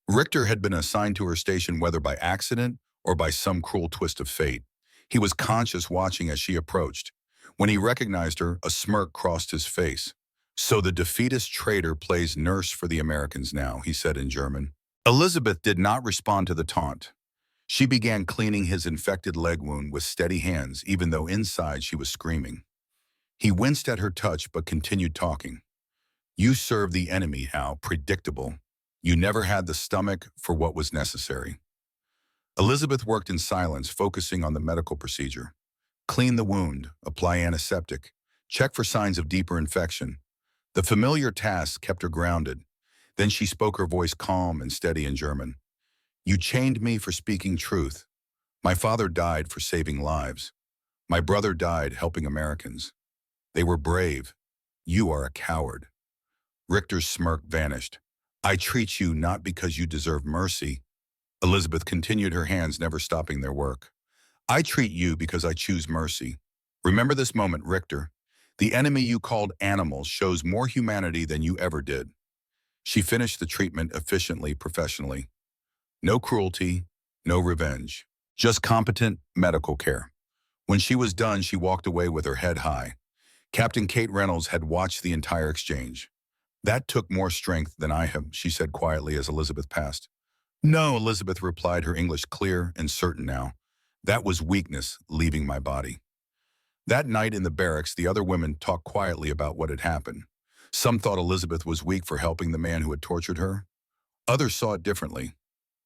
Richter had been assigned to her station whether by accident or by some cruel twist of fate. He was conscious, watching as she approached. When he recognized her, a smirk crossed his face. So the defeatist traitor plays nurse for the Americans now, he said in German. Elizabeth did not respond to the taunt. She began cleaning his infected leg wound with steady hands, even though inside she was screaming. He winced at her touch but continued talking. You served the enemy, Hal, predictable. You never had the stomach for what was necessary. Elizabeth worked in silence, focusing on the medical procedure. Clean the wound, apply antiseptic, check for signs of deeper infection. The familiar task kept her grounded. Then she spoke, her voice calm and steady in German. You chained me for speaking truth. My father died for saving lives. My brother died helping Americans. They were brave. You are a coward. Richter's smirk vanished. I treat you not because you deserve mercy. Elizabeth continued, her hands never stopping their work. I treat you because I choose mercy. Remember this moment, Richter. The enemy you called animals shows more humanity than you ever did. She finished the treatment efficiently, professionally. No cruelty, no revenge. Just competent medical care. When she was done, she walked away with her head high. Captain Kate Reynolds had watched the entire exchange. That took more strength than I have, she said quietly as Elizabeth passed. No, Elizabeth replied, her English clear and certain now. That was weakness leaving my body. That night in the barracks, the other women talked quietly about what had happened. Some thought Elizabeth was weak for helping the man who had tortured her. Others saw it differently.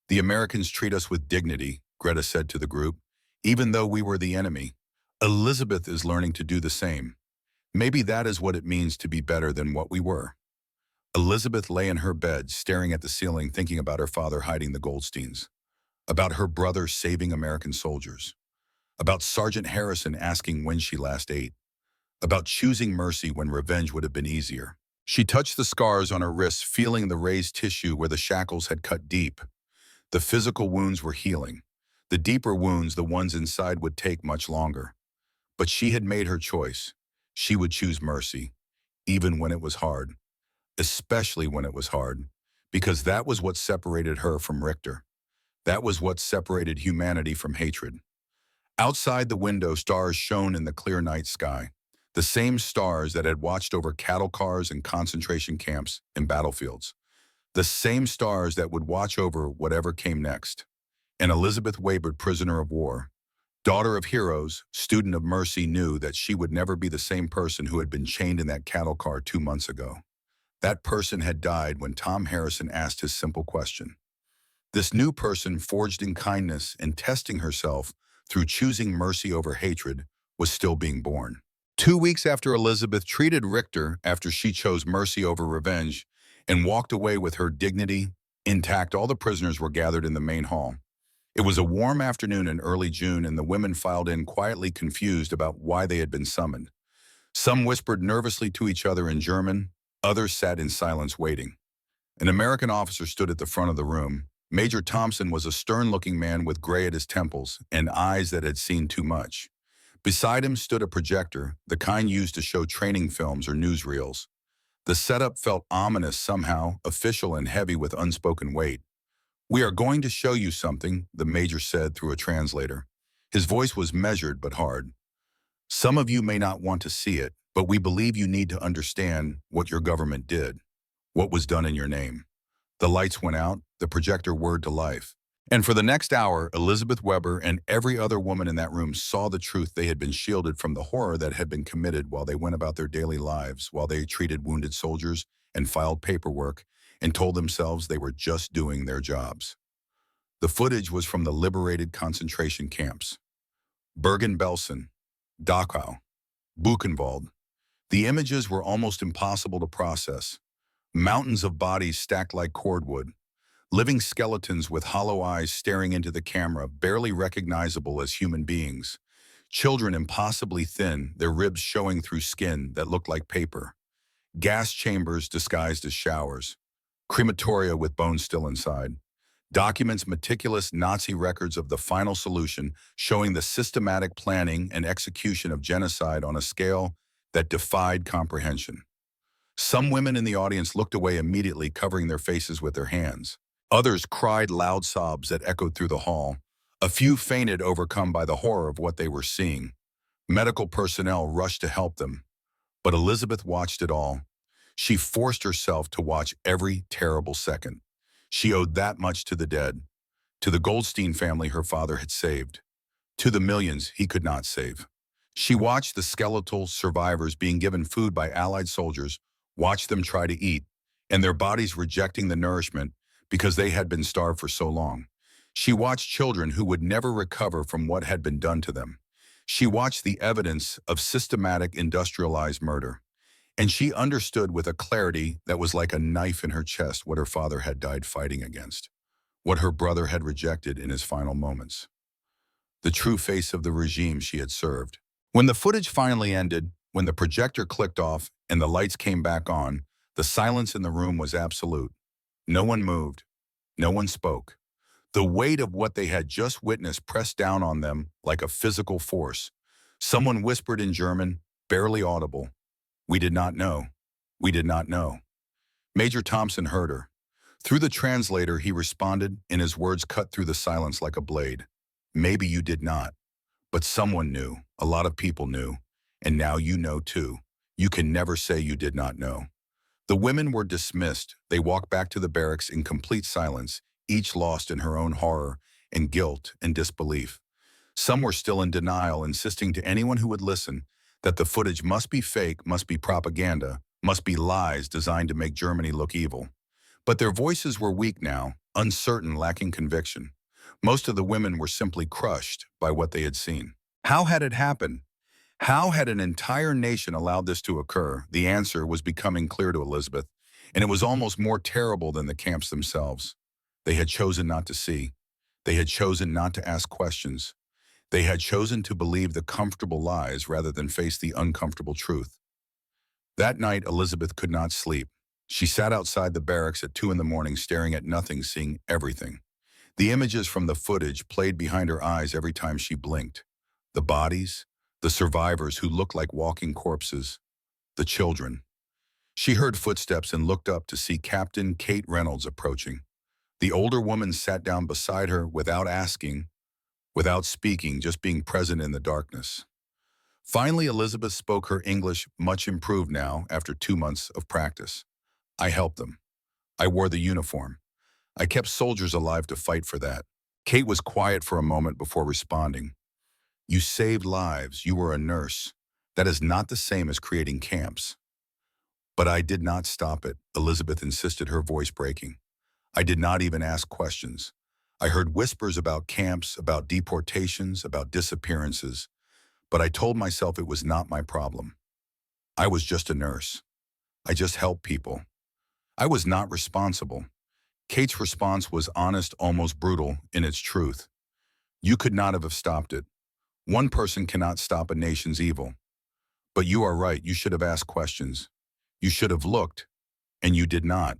The Americans treat us with dignity, Greta said to the group, even though we were the enemy. Elizabeth is learning to do the same. Maybe that is what it means to be better than what we were. Elizabeth lay in her bed, staring at the ceiling, thinking about her father hiding the Goldsteins, about her brother saving American soldiers, about Sergeant Harrison asking when she last ate, about choosing mercy when revenge would have been easier. She touched the scars on her wrists, feeling the raised tissue where the shackles had cut deep. The physical wounds were healing. The deeper wounds, the ones inside, would take much longer. But she had made her choice. She would choose mercy, even when it was hard, especially when it was hard, because that was what separated her from Richter. That was what separated humanity from hatred. Outside the window, stars shone in the clear night sky, the same stars that had watched over cattle cars and concentration camps and battlefields, the same stars that would watch over whatever came next. And Elizabeth Weber, prisoner of war, daughter of heroes, student of mercy, knew that she would never be the same person who had been chained in that cattle car 2 months ago. That person had died when Tom Harrison asked his simple question. This new person, forged in kindness and testing herself through choosing mercy over hatred, was still being born. 2 weeks after Elizabeth treated Richter after she chose mercy over revenge and walked away with her dignity intact, all the prisoners were gathered in the main hall. It was a warm afternoon in early June, and the women filed in quietly, confused about why they had been summoned. Some whispered nervously to each other in German, others sat in silence waiting. An American officer stood at the front of the room. Major Thompson was a stern-looking man with gray at his temples and eyes that had seen too much. Beside him stood a projector, the kind used to show training films or newsreels. The setup felt ominous somehow, official and heavy with unspoken weight. "We are going to show you something," the major said through a translator. His voice was measured but hard. "Some of you may not want to see it, but we believe you need to understand what your government did, what was done in your name." The lights went out, the projector whirred to life. And for the next hour, Elizabeth Weber and every other woman in that room saw the truth. They had been shielded from the horror that had been committed while they went about their daily lives, while they treated wounded soldiers and filed paperwork and told themselves they were just doing their jobs. The footage was from the liberated concentration camps. Bergen-Belsen, Dachau, Buchenwald. The images were almost impossible to process. Mountains of bodies stacked like cordwood, living skeletons with hollow eyes staring into the camera, barely recognizable as human beings. Children impossibly thin, their ribs showing through skin that looked like paper. Gas chambers disguised as showers. Crematoria with bones still inside. Documents, meticulous Nazi records of the final solution, showing the systematic planning and execution of genocide on a scale that defied comprehension. Some women in the audience looked away immediately, covering their faces with their hands. Others cried loud sobs that echoed through the hall. A few fainted, overcome by the horror of what they were seeing. Medical personnel rushed to help them. But Elizabeth watched it all. She forced herself to watch every terrible second. She owed that much to the dead, to the Goldstein family her father had saved, to the millions he could not save. She watched the skeletal survivors being given food by Allied soldiers, watched them try to eat, and their bodies rejecting the nourishment because they had been starved for so long. She watched children who would never recover from what had been done to them. She watched the evidence of systematic industrialized murder. And she understood with a clarity that was like a knife in her chest what her father had died fighting against, what her brother had rejected in his final moments. The true face of the regime she had served. When the footage finally ended, when the projector clicked off and the lights came back on, the silence in the room was absolute. No one moved. No one spoke. The weight of what they had just witnessed pressed down on them like a physical force. Someone whispered in German, barely audible, "We did not know. We did not know." Major Thompson heard her. Through the translator, he responded, and his words cut through the silence like a blade. "Maybe you did not, but someone knew. A lot of people knew. And now you know too. You can never say you did not know." The women were dismissed. They walked back to the barracks in complete silence, each lost in her own horror and guilt and disbelief. Some were still in denial, insisting to anyone who would listen that the footage must be fake, must be propaganda, must be lies designed to make Germany look evil. But their voices were weak now, uncertain, lacking conviction. Most of the women were simply crushed by what they had seen. How had it happened? How had an entire nation allowed this to occur? The answer was becoming clear to Elizabeth, and it was almost more terrible than the camps themselves. They had chosen not to see. They had chosen not to ask questions. They had chosen to believe the comfortable lies rather than face the uncomfortable truth. That night, Elizabeth could not sleep. She sat outside the barracks at 2 in the morning, staring at nothing, seeing everything. The images from the footage played behind her eyes every time she blinked. The bodies, the survivors who looked like walking corpses, the children. She heard footsteps and looked up to see Captain Kate Reynolds approaching. The older woman sat down beside her without asking, without speaking, just being present in the darkness. Finally, Elizabeth spoke, her English much improved now after 2 months of practice. I helped them. I wore the uniform. I kept soldiers alive to fight for that. Kate was quiet for a moment before responding. You saved lives. You were a nurse. That is not the same as creating camps. But I did not stop it, Elizabeth insisted, her voice breaking. I did not even ask questions. I heard whispers about camps, about deportations, about disappearances, but I told myself it was not my problem. I was just a nurse. I just helped people. I was not responsible. Kate's response was honest, almost brutal in its truth. You could not have stopped it. One person cannot stop a nation's evil. But you are right, you should have asked questions. You should have looked, and you did not.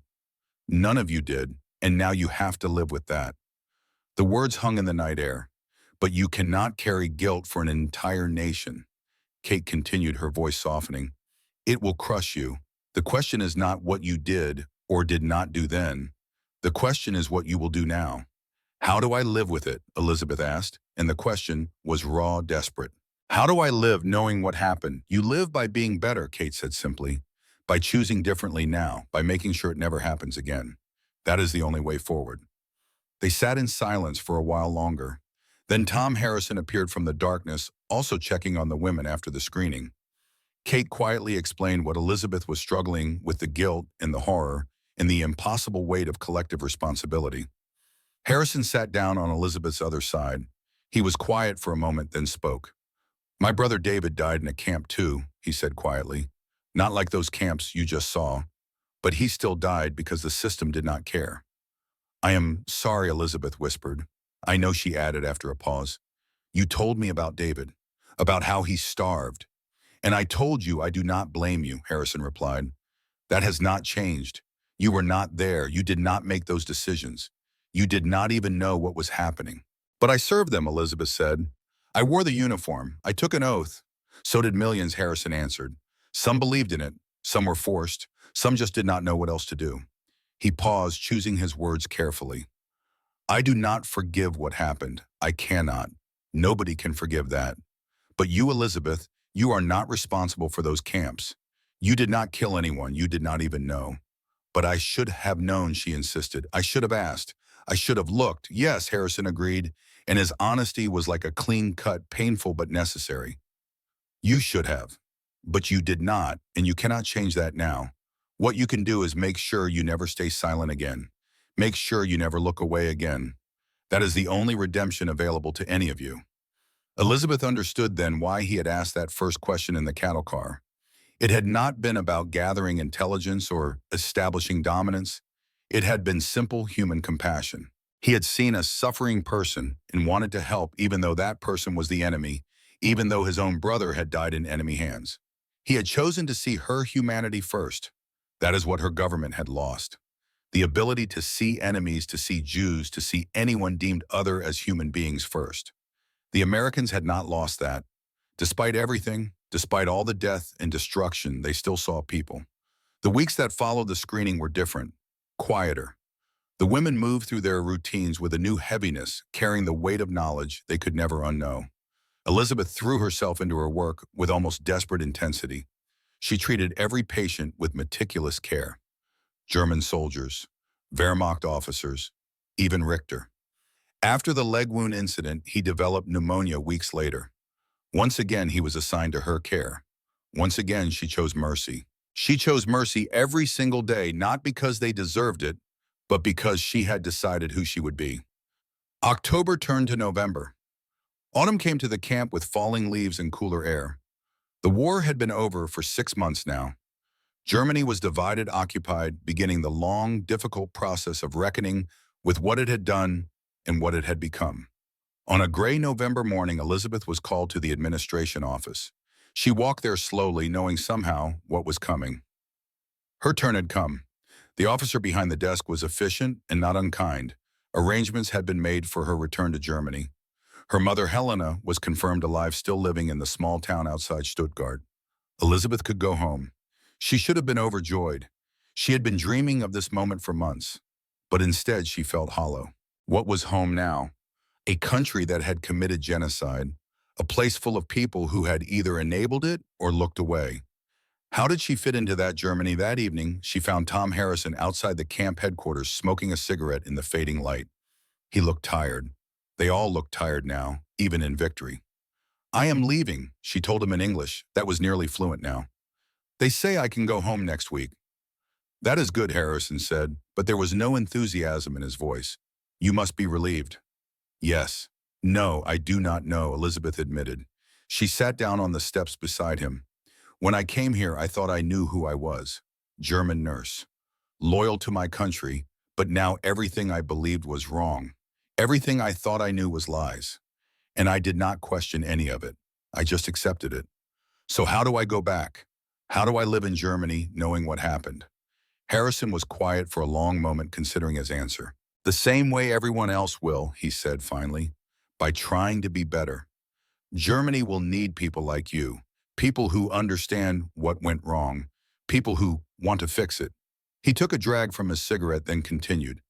None of you did, and now you have to live with that. The words hung in the night air. But you cannot carry guilt for an entire nation. Kate continued, her voice softening. It will crush you. The question is not what you did or did not do then. The question is what you will do now. How do I live with it? Elizabeth asked, and the question was raw, desperate. How do I live knowing what happened? You live by being better, Kate said simply. By choosing differently now, by making sure it never happens again. That is the only way forward. They sat in silence for a while longer. Then Tom Harrison appeared from the darkness, also checking on the women after the screening. Kate quietly explained what Elizabeth was struggling with, the guilt and the horror and the impossible weight of collective responsibility. Harrison sat down on Elizabeth's other side. He was quiet for a moment, then spoke. My brother David died in a camp too, he said quietly. Not like those camps you just saw, but he still died because the system did not care. I am sorry, Elizabeth whispered. I know, she added after a pause. You told me about David, about how he starved. And I told you I do not blame you, Harrison replied. That has not changed. You were not there. You did not make those decisions. You did not even know what was happening. But I served them, Elizabeth said. I wore the uniform. I took an oath. So did millions, Harrison answered. Some believed in it. Some were forced. Some just did not know what else to do. He paused, choosing his words carefully. I do not forgive what happened. I cannot. Nobody can forgive that. But you, Elizabeth, you are not responsible for those camps. You did not kill anyone. You did not even know. But I should have known, she insisted. I should have asked. I should have looked. Yes, Harrison agreed, and his honesty was like a clean cut, painful but necessary. You should have. But you did not, and you cannot change that now. What you can do is make sure you never stay silent again. Make sure you never look away again. That is the only redemption available to any of you. Elizabeth understood then why he had asked that first question in the cattle car. It had not been about gathering intelligence or establishing dominance. It had been simple human compassion. He had seen a suffering person and wanted to help, even though that person was the enemy, even though his own brother had died in enemy hands. He had chosen to see her humanity first. That is what her government had lost. The ability to see enemies, to see Jews, to see anyone deemed other as human beings first. The Americans had not lost that. Despite everything, despite all the death and destruction, they still saw people. The weeks that followed the screening were different, quieter. The women moved through their routines with a new heaviness, carrying the weight of knowledge they could never unknow. Elizabeth threw herself into her work with almost desperate intensity. She treated every patient with meticulous care. German soldiers, Wehrmacht officers, even Richter. After the leg wound incident, he developed pneumonia weeks later. Once again, he was assigned to her care. Once again, she chose mercy. She chose mercy every single day, not because they deserved it, but because she had decided who she would be. October turned to November. Autumn came to the camp with falling leaves and cooler air. The war had been over for 6 months now. Germany was divided, occupied, beginning the long, difficult process of reckoning with what it had done and what it had become. On a gray November morning, Elizabeth was called to the administration office. She walked there slowly, knowing somehow what was coming. Her turn had come. The officer behind the desk was efficient and not unkind. Arrangements had been made for her return to Germany. Her mother, Helena, was confirmed alive, still living in the small town outside Stuttgart. Elizabeth could go home. She should have been overjoyed. She had been dreaming of this moment for months. But instead, she felt hollow. What was home now? A country that had committed genocide, a place full of people who had either enabled it or looked away. How did she fit into that Germany? That evening, she found Tom Harrison outside the camp headquarters smoking a cigarette in the fading light. He looked tired. They all looked tired now, even in victory. "I am leaving," she told him in English that was nearly fluent now. "They say I can go home next week." "That is good," Harrison said, but there was no enthusiasm in his voice. "You must be relieved." "Yes." "No, I do not know," Elizabeth admitted. She sat down on the steps beside him. "When I came here, I thought I knew who I was. German nurse. Loyal to my country, but now everything I believed was wrong. Everything I thought I knew was lies. And I did not question any of it. I just accepted it. So how do I go back? How do I live in Germany knowing what happened?" Harrison was quiet for a long moment, considering his answer. "The same way everyone else will," he said finally, "by trying to be better. Germany will need people like you, people who understand what went wrong, people who want to fix it." He took a drag from his cigarette, then continued.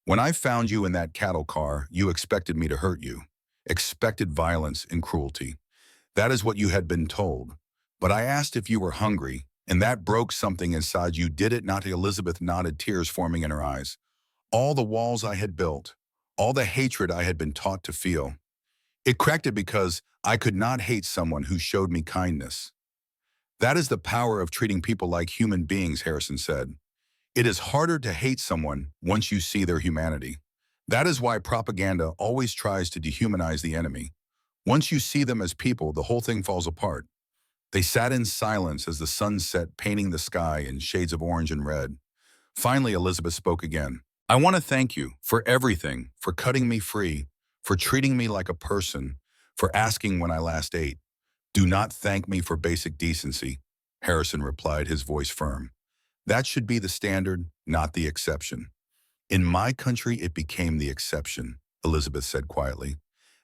"When I found you in that cattle car, you expected me to hurt you, expected violence and cruelty. That is what you had been told. But I asked if you were hungry, and that broke something inside you. Did it not?" Elizabeth nodded, tears forming in her eyes. "All the walls I had built, all the hatred I had been taught to feel. It cracked it because I could not hate someone who showed me kindness. That is the power of treating people like human beings," Harrison said. "It is harder to hate someone once you see their humanity. That is why propaganda always tries to dehumanize the enemy. Once you see them as people, the whole thing falls apart." They sat in silence as the sun set, painting the sky in shades of orange and red. Finally, Elizabeth spoke again. "I want to thank you for everything, for cutting me free, for treating me like a person, for asking when I last ate. Do not thank me for basic decency," Harrison replied, his voice firm. "That should be the standard, not the exception." "In my country, it became the exception," Elizabeth said quietly.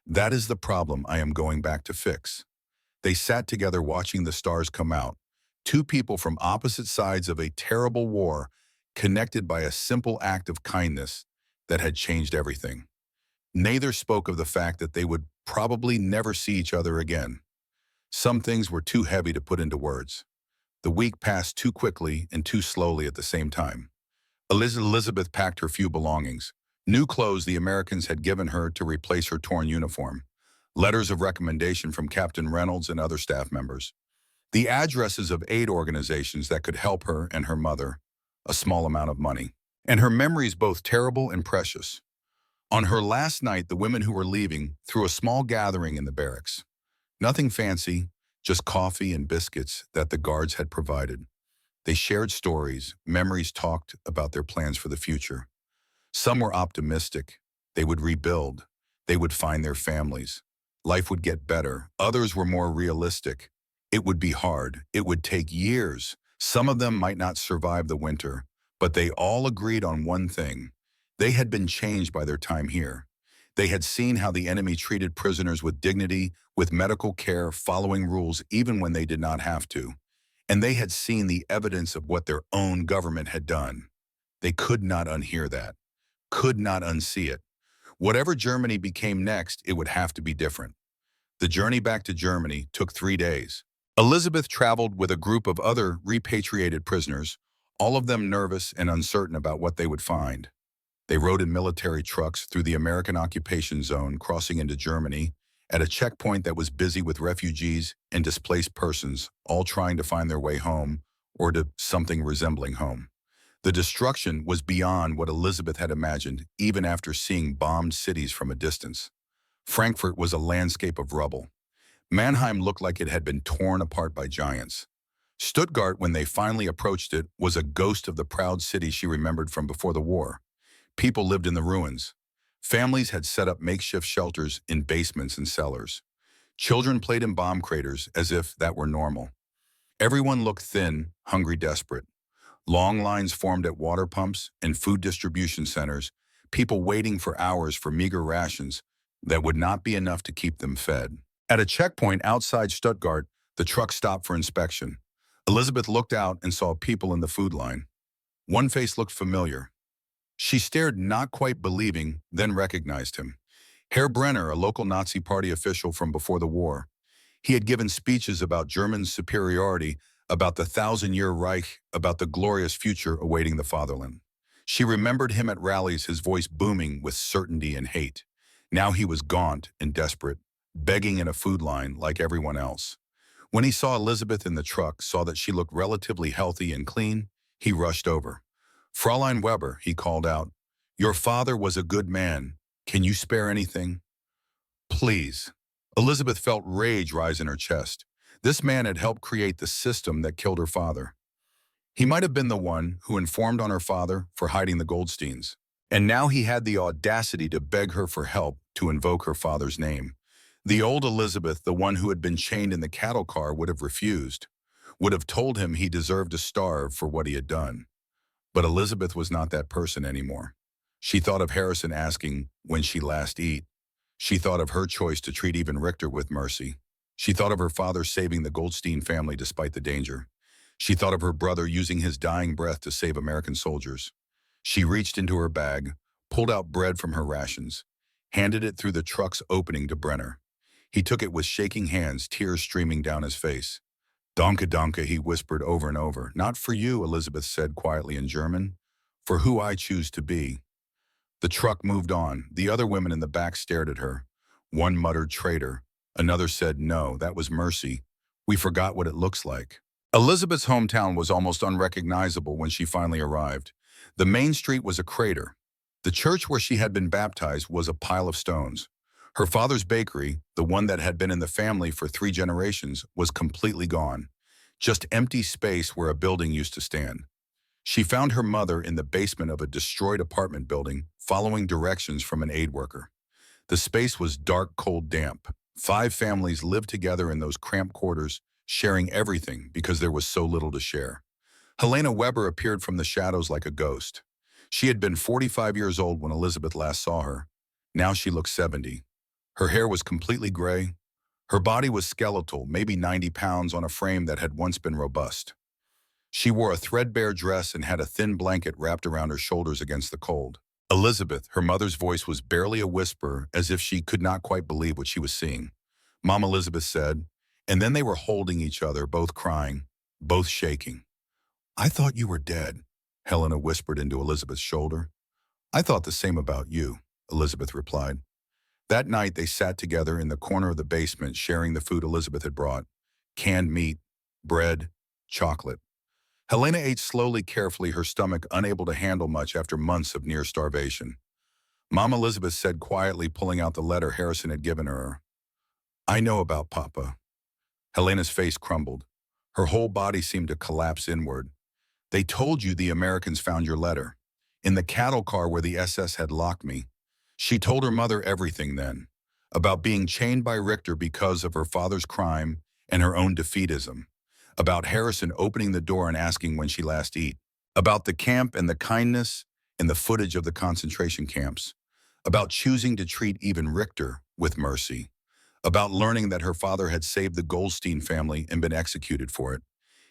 "That is the problem I am going back to fix." They sat together watching the stars come out, two people from opposite sides of a terrible war, connected by a simple act of kindness that had changed everything. Neither spoke of the fact that they would probably never see each other again. Some things were too heavy to put into words. The week passed too quickly and too slowly at the same time. Elizabeth packed her few belongings. New clothes the Americans had given her to replace her torn uniform. Letters of recommendation from Captain Reynolds and other staff members. The addresses of aid organizations that could help her and her mother. A small amount of money. And her memories, both terrible and precious. On her last night, the women who were leaving threw a small gathering in the barracks. Nothing fancy, just coffee and biscuits that the guards had provided. They shared stories, memories, talked about their plans for the future. Some were optimistic. They would rebuild. They would find their families. Life would get better. Others were more realistic. It would be hard. It would take years. Some of them might not survive the winter, but they all agreed on one thing. They had been changed by their time here. They had seen how the enemy treated prisoners with dignity, with medical care, following rules even when they did not have to. And they had seen the evidence of what their own government had done. They could not unhear that, could not unsee it. Whatever Germany became next, it would have to be different. The journey back to Germany took 3 days. Elizabeth traveled with a group of other repatriated prisoners, all of them nervous and uncertain about what they would find. They rode in military trucks through the American occupation zone, crossing into Germany, at a checkpoint that was busy with refugees and displaced persons, all trying to find their way home or to something resembling home. The destruction was beyond what Elizabeth had imagined, even after seeing bombed cities from a distance. Frankfurt was a landscape of rubble. Mannheim looked like it had been torn apart by giants. Stuttgart, when they finally approached it, was a ghost of the proud city she remembered from before the war. People lived in the ruins. Families had set up makeshift shelters in basements and cellars. Children played in bomb craters as if that were normal. Everyone looked thin, hungry, desperate. Long lines formed at water pumps and food distribution centers, people waiting for hours for meager rations that would not be enough to keep them fed. At a checkpoint outside Stuttgart, the truck stopped for inspection. Elizabeth looked out and saw people in the food line. One face looked familiar. She stared, not quite believing, then recognized him. Herr Brenner, a local Nazi Party official from before the war. He had given speeches about German superiority, about the thousand-year Reich, about the glorious future awaiting the fatherland. She remembered him at rallies, his voice booming with certainty and hate. Now he was gaunt and desperate, begging in a food line like everyone else. When he saw Elizabeth in the truck, saw that she looked relatively healthy and clean, he rushed over. "Fräulein Weber," he called out, "your father was a good man. Can you spare anything? Please." Elizabeth felt rage rise in her chest. This man had helped create the system that killed her father. He might have been the one who informed on her father for hiding the Goldsteins. And now he had the audacity to beg her for help, to invoke her father's name. The old Elizabeth, the one who had been chained in the cattle car, would have refused, would have told him he deserved to starve for what he had done. But Elizabeth was not that person anymore. She thought of Harrison asking when she last eat. She thought of her choice to treat even Richter with mercy. She thought of her father saving the Goldstein family despite the danger. She thought of her brother using his dying breath to save American soldiers. She reached into her bag, pulled out bread from her rations, handed it through the truck's opening to Brenner. He took it with shaking hands, tears streaming down his face. "Danke, danke," he whispered over and over. "Not for you," Elizabeth said quietly in German. "For who I choose to be." The truck moved on. The other women in the back stared at her. One muttered, "Traitor." Another said, "No, that was mercy. We forgot what it looks like." Elizabeth's hometown was almost unrecognizable when she finally arrived. The main street was a crater. The church where she had been baptized was a pile of stones. Her father's bakery, the one that had been in the family for 3 generations, was completely gone. Just empty space where a building used to stand. She found her mother in the basement of a destroyed apartment building, following directions from an aid worker. The space was dark, cold, damp. 5 families lived together in those cramped quarters, sharing everything because there was so little to share. Helena Weber appeared from the shadows like a ghost. She had been 45 years old when Elizabeth last saw her. Now she looked 70. Her hair was completely gray. Her body was skeletal, maybe 90 pounds on a frame that had once been robust. She wore a threadbare dress and had a thin blanket wrapped around her shoulders against the cold. "Elizabeth," her mother's voice was barely a whisper, as if she could not quite believe what she was seeing. "Mom," Elizabeth said, and then they were holding each other, both crying, both shaking. "I thought you were dead," Helena whispered into Elizabeth's shoulder. "I thought the same about you," Elizabeth replied. That night they sat together in the corner of the basement, sharing the food Elizabeth had brought: canned meat, bread, chocolate. Helena ate slowly, carefully, her stomach unable to handle much after months of near starvation. Mom, Elizabeth said quietly, pulling out the letter Harrison had given her. "I know about Papa." Helena's face crumbled. Her whole body seemed to collapse inward. "They told you the Americans found your letter. In the cattle car where the SS had locked me." She told her mother everything then, about being chained by Richter because of her father's crime and her own defeatism, about Harrison opening the door and asking when she last eat, about the camp and the kindness and the footage of the concentration camps, about choosing to treat even Richter with mercy, about learning that her father had saved the Goldstein family and been executed for it.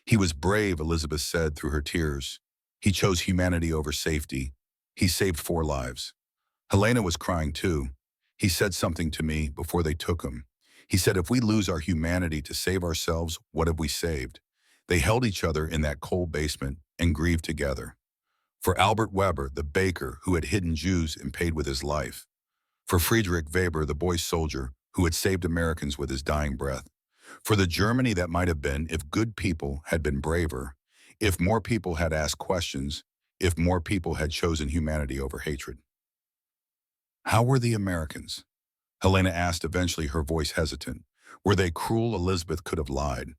"He was brave," Elizabeth said through her tears. "He chose humanity over safety. He saved 4 lives. Helena was crying too. "He said something to me before they took him. He said, if we lose our humanity to save ourselves, what have we saved?" They held each other in that cold basement and grieved together. For Albert Weber, the baker who had hidden Jews and paid with his life. For Friedrich Weber, the boy soldier who had saved Americans with his dying breath. For the Germany that might have been if good people had been braver, if more people had asked questions, if more people had chosen humanity over hatred. How were the Americans? Helena asked, eventually, her voice hesitant. Were they cruel? Elizabeth could have lied.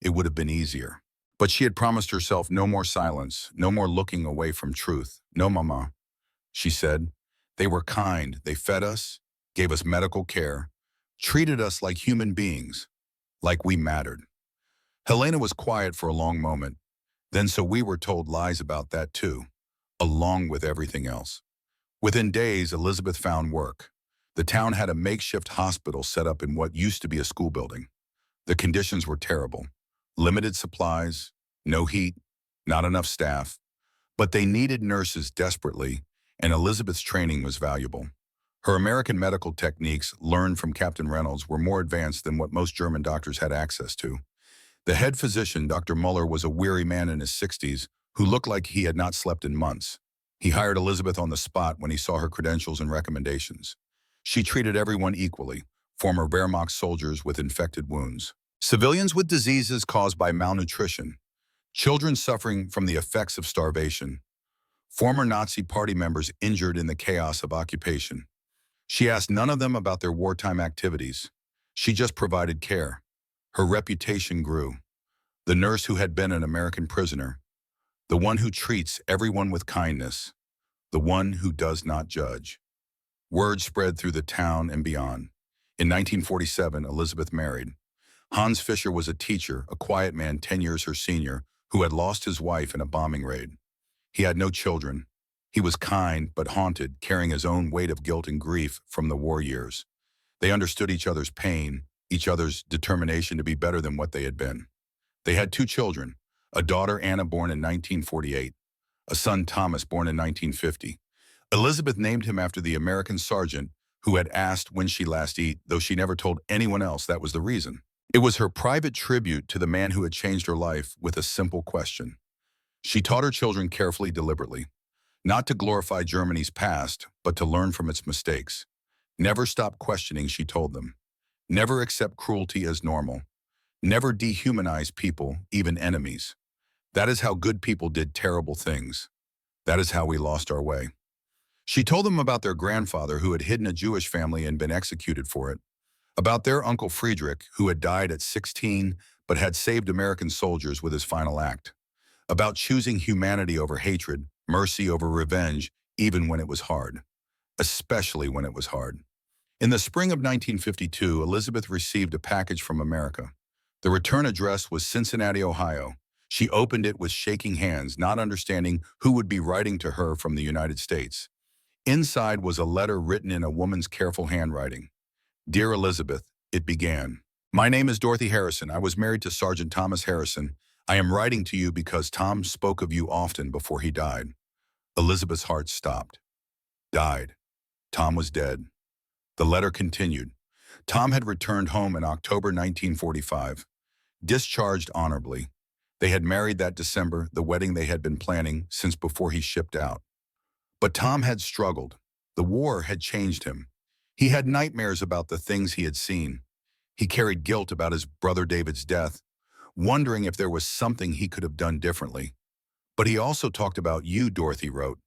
It would have been easier. But she had promised herself no more silence, no more looking away from truth. No, Mama, she said. They were kind. They fed us, gave us medical care, treated us like human beings, like we mattered. Helena was quiet for a long moment. Then so we were told lies about that too, along with everything else. Within days, Elizabeth found work. The town had a makeshift hospital set up in what used to be a school building. The conditions were terrible. Limited supplies, no heat, not enough staff. But they needed nurses desperately, and Elizabeth's training was valuable. Her American medical techniques, learned from Captain Reynolds, were more advanced than what most German doctors had access to. The head physician, Dr. Muller, was a weary man in his 60s who looked like he had not slept in months. He hired Elizabeth on the spot when he saw her credentials and recommendations. She treated everyone equally, former Wehrmacht soldiers with infected wounds, civilians with diseases caused by malnutrition, children suffering from the effects of starvation, former Nazi party members injured in the chaos of occupation. She asked none of them about their wartime activities. She just provided care. Her reputation grew. The nurse who had been an American prisoner, the one who treats everyone with kindness, the one who does not judge. Word spread through the town and beyond. In 1947, Elizabeth married. Hans Fischer was a teacher, a quiet man 10 years her senior, who had lost his wife in a bombing raid. He had no children. He was kind but haunted, carrying his own weight of guilt and grief from the war years. They understood each other's pain, each other's determination to be better than what they had been. They had 2 children, a daughter, Anna, born in 1948, a son, Thomas, born in 1950. Elizabeth named him after the American sergeant who had asked when she last ate, though she never told anyone else that was the reason. It was her private tribute to the man who had changed her life with a simple question. She taught her children carefully, deliberately, not to glorify Germany's past, but to learn from its mistakes. Never stop questioning, she told them. Never accept cruelty as normal. Never dehumanize people, even enemies. That is how good people did terrible things. That is how we lost our way. She told them about their grandfather who had hidden a Jewish family and been executed for it, about their uncle Friedrich who had died at 16 but had saved American soldiers with his final act, about choosing humanity over hatred, mercy over revenge, even when it was hard, especially when it was hard. In the spring of 1952, Elizabeth received a package from America. The return address was Cincinnati, Ohio. She opened it with shaking hands, not understanding who would be writing to her from the United States. Inside was a letter written in a woman's careful handwriting. Dear Elizabeth, it began. My name is Dorothy Harrison. I was married to Sergeant Thomas Harrison. I am writing to you because Tom spoke of you often before he died. Elizabeth's heart stopped. Died. Tom was dead. The letter continued. Tom had returned home in October 1945, discharged honorably. They had married that December, the wedding they had been planning since before he shipped out. But Tom had struggled. The war had changed him. He had nightmares about the things he had seen. He carried guilt about his brother David's death, wondering if there was something he could have done differently. But he also talked about you, Dorothy wrote,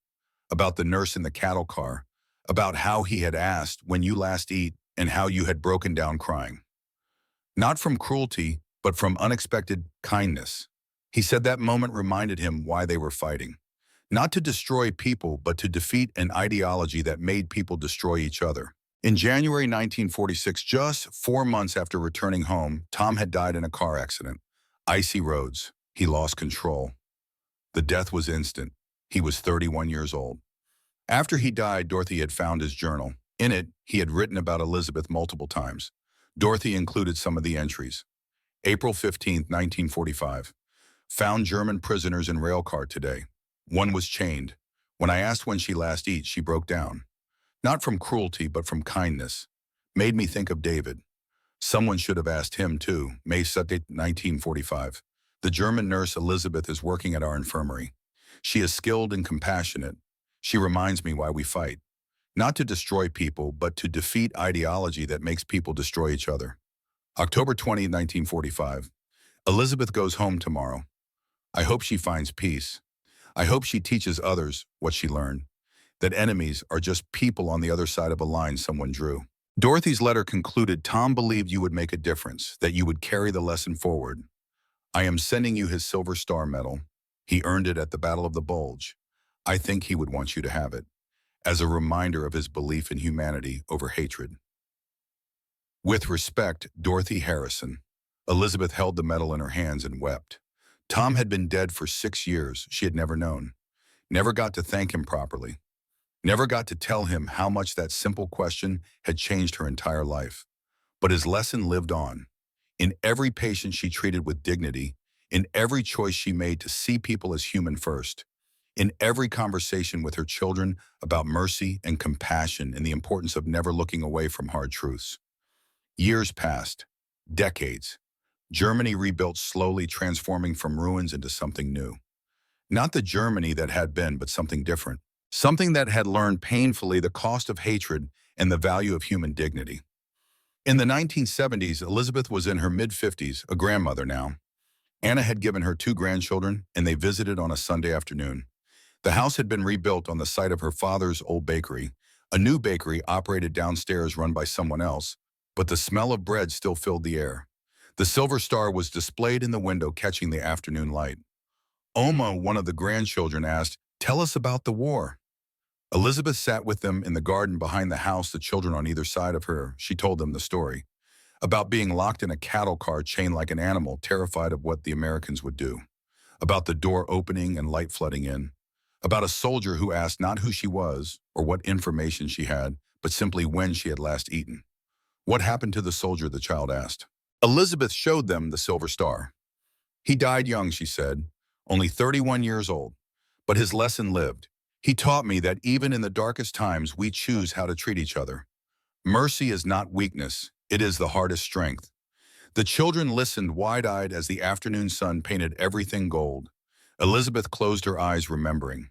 about the nurse in the cattle car, about how he had asked when you last eat and how you had broken down crying. Not from cruelty, but from unexpected kindness. He said that moment reminded him why they were fighting. Not to destroy people, but to defeat an ideology that made people destroy each other. In January 1946, just 4 months after returning home, Tom had died in a car accident. Icy roads. He lost control. The death was instant. He was 31 years old. After he died, Dorothy had found his journal. In it, he had written about Elizabeth multiple times. Dorothy included some of the entries. April 15, 1945. Found German prisoners in railcar today. One was chained. When I asked when she last eat, she broke down. Not from cruelty, but from kindness. Made me think of David. Someone should have asked him too. May 7, 1945. The German nurse Elizabeth is working at our infirmary. She is skilled and compassionate. She reminds me why we fight. Not to destroy people, but to defeat ideology that makes people destroy each other. October 20, 1945. Elizabeth goes home tomorrow. I hope she finds peace. I hope she teaches others what she learned, that enemies are just people on the other side of a line someone drew. Dorothy's letter concluded, Tom believed you would make a difference, that you would carry the lesson forward. I am sending you his Silver Star Medal. He earned it at the Battle of the Bulge. I think he would want you to have it, as a reminder of his belief in humanity over hatred. With respect, Dorothy Harrison. Elizabeth held the medal in her hands and wept. Tom had been dead for 6 years she had never known. Never got to thank him properly. Never got to tell him how much that simple question had changed her entire life. But his lesson lived on. In every patient she treated with dignity, in every choice she made to see people as human first, in every conversation with her children about mercy and compassion and the importance of never looking away from hard truths. Years passed, decades. Germany rebuilt slowly, transforming from ruins into something new. Not the Germany that had been, but something different. Something that had learned painfully the cost of hatred and the value of human dignity. In the 1970s, Elizabeth was in her mid-50s, a grandmother now. Anna had given her 2 grandchildren, and they visited on a Sunday afternoon. The house had been rebuilt on the site of her father's old bakery. A new bakery operated downstairs run by someone else, but the smell of bread still filled the air. The Silver Star was displayed in the window, catching the afternoon light. Oma, one of the grandchildren, asked, "Tell us about the war." Elizabeth sat with them in the garden behind the house, the children on either side of her. She told them the story about being locked in a cattle car chained like an animal, terrified of what the Americans would do, about the door opening and light flooding in, about a soldier who asked not who she was or what information she had, but simply when she had last eaten. What happened to the soldier, the child asked. Elizabeth showed them the Silver Star. He died young, she said, only 31 years old, but his lesson lived. He taught me that even in the darkest times, we choose how to treat each other. Mercy is not weakness, it is the hardest strength. The children listened wide-eyed as the afternoon sun painted everything gold. Elizabeth closed her eyes, remembering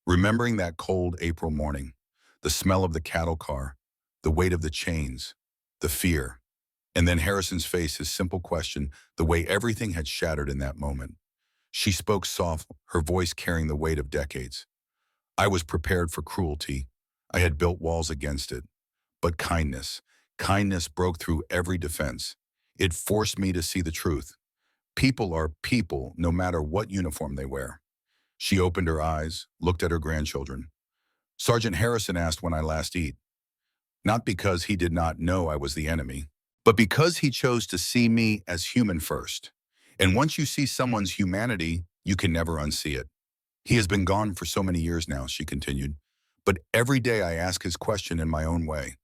that cold April morning, the smell of the cattle car, the weight of the chains, the fear. And then Harrison's face, his simple question, the way everything had shattered in that moment. She spoke soft, her voice carrying the weight of decades. I was prepared for cruelty. I had built walls against it. But kindness broke through every defense. It forced me to see the truth. People are people, no matter what uniform they wear. She opened her eyes, looked at her grandchildren. Sergeant Harrison asked when I last eat. Not because he did not know I was the enemy, but because he chose to see me as human first. And once you see someone's humanity, you can never unsee it. He has been gone for so many years now, she continued, but every day I ask his question in my own way.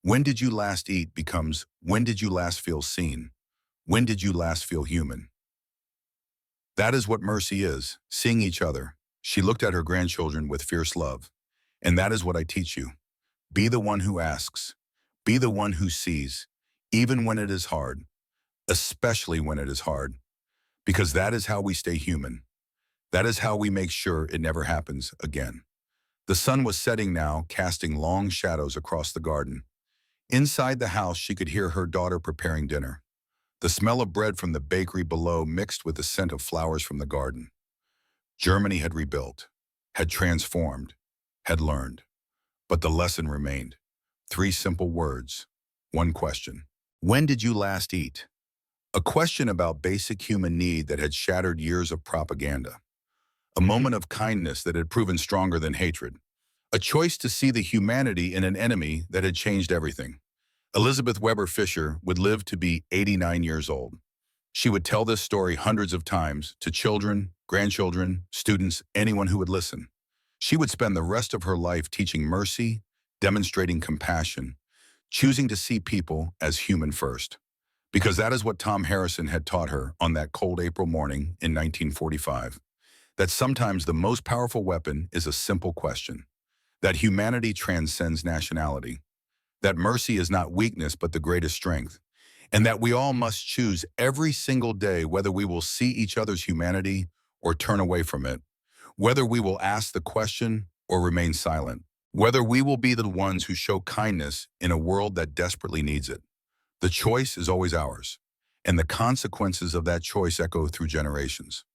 When did you last eat becomes, when did you last feel seen? When did you last feel human? That is what mercy is, seeing each other. She looked at her grandchildren with fierce love. And that is what I teach you. Be the one who asks. Be the one who sees, even when it is hard, especially when it is hard, because that is how we stay human. That is how we make sure it never happens again. The sun was setting now, casting long shadows across the garden. Inside the house, she could hear her daughter preparing dinner. The smell of bread from the bakery below mixed with the scent of flowers from the garden. Germany had rebuilt, had transformed, had learned. But the lesson remained. 3 simple words, 1 question. When did you last eat? A question about basic human need that had shattered years of propaganda. A moment of kindness that had proven stronger than hatred. A choice to see the humanity in an enemy that had changed everything. Elizabeth Weber Fisher would live to be 89 years old. She would tell this story hundreds of times to children, grandchildren, students, anyone who would listen. She would spend the rest of her life teaching mercy, demonstrating compassion, choosing to see people as human first. Because that is what Tom Harrison had taught her on that cold April morning in 1945. That sometimes the most powerful weapon is a simple question. That humanity transcends nationality. That mercy is not weakness but the greatest strength. And that we all must choose every single day whether we will see each other's humanity or turn away from it. Whether we will ask the question or remain silent. Whether we will be the ones who show kindness in a world that desperately needs it. The choice is always ours, and the consequences of that choice echo through generations.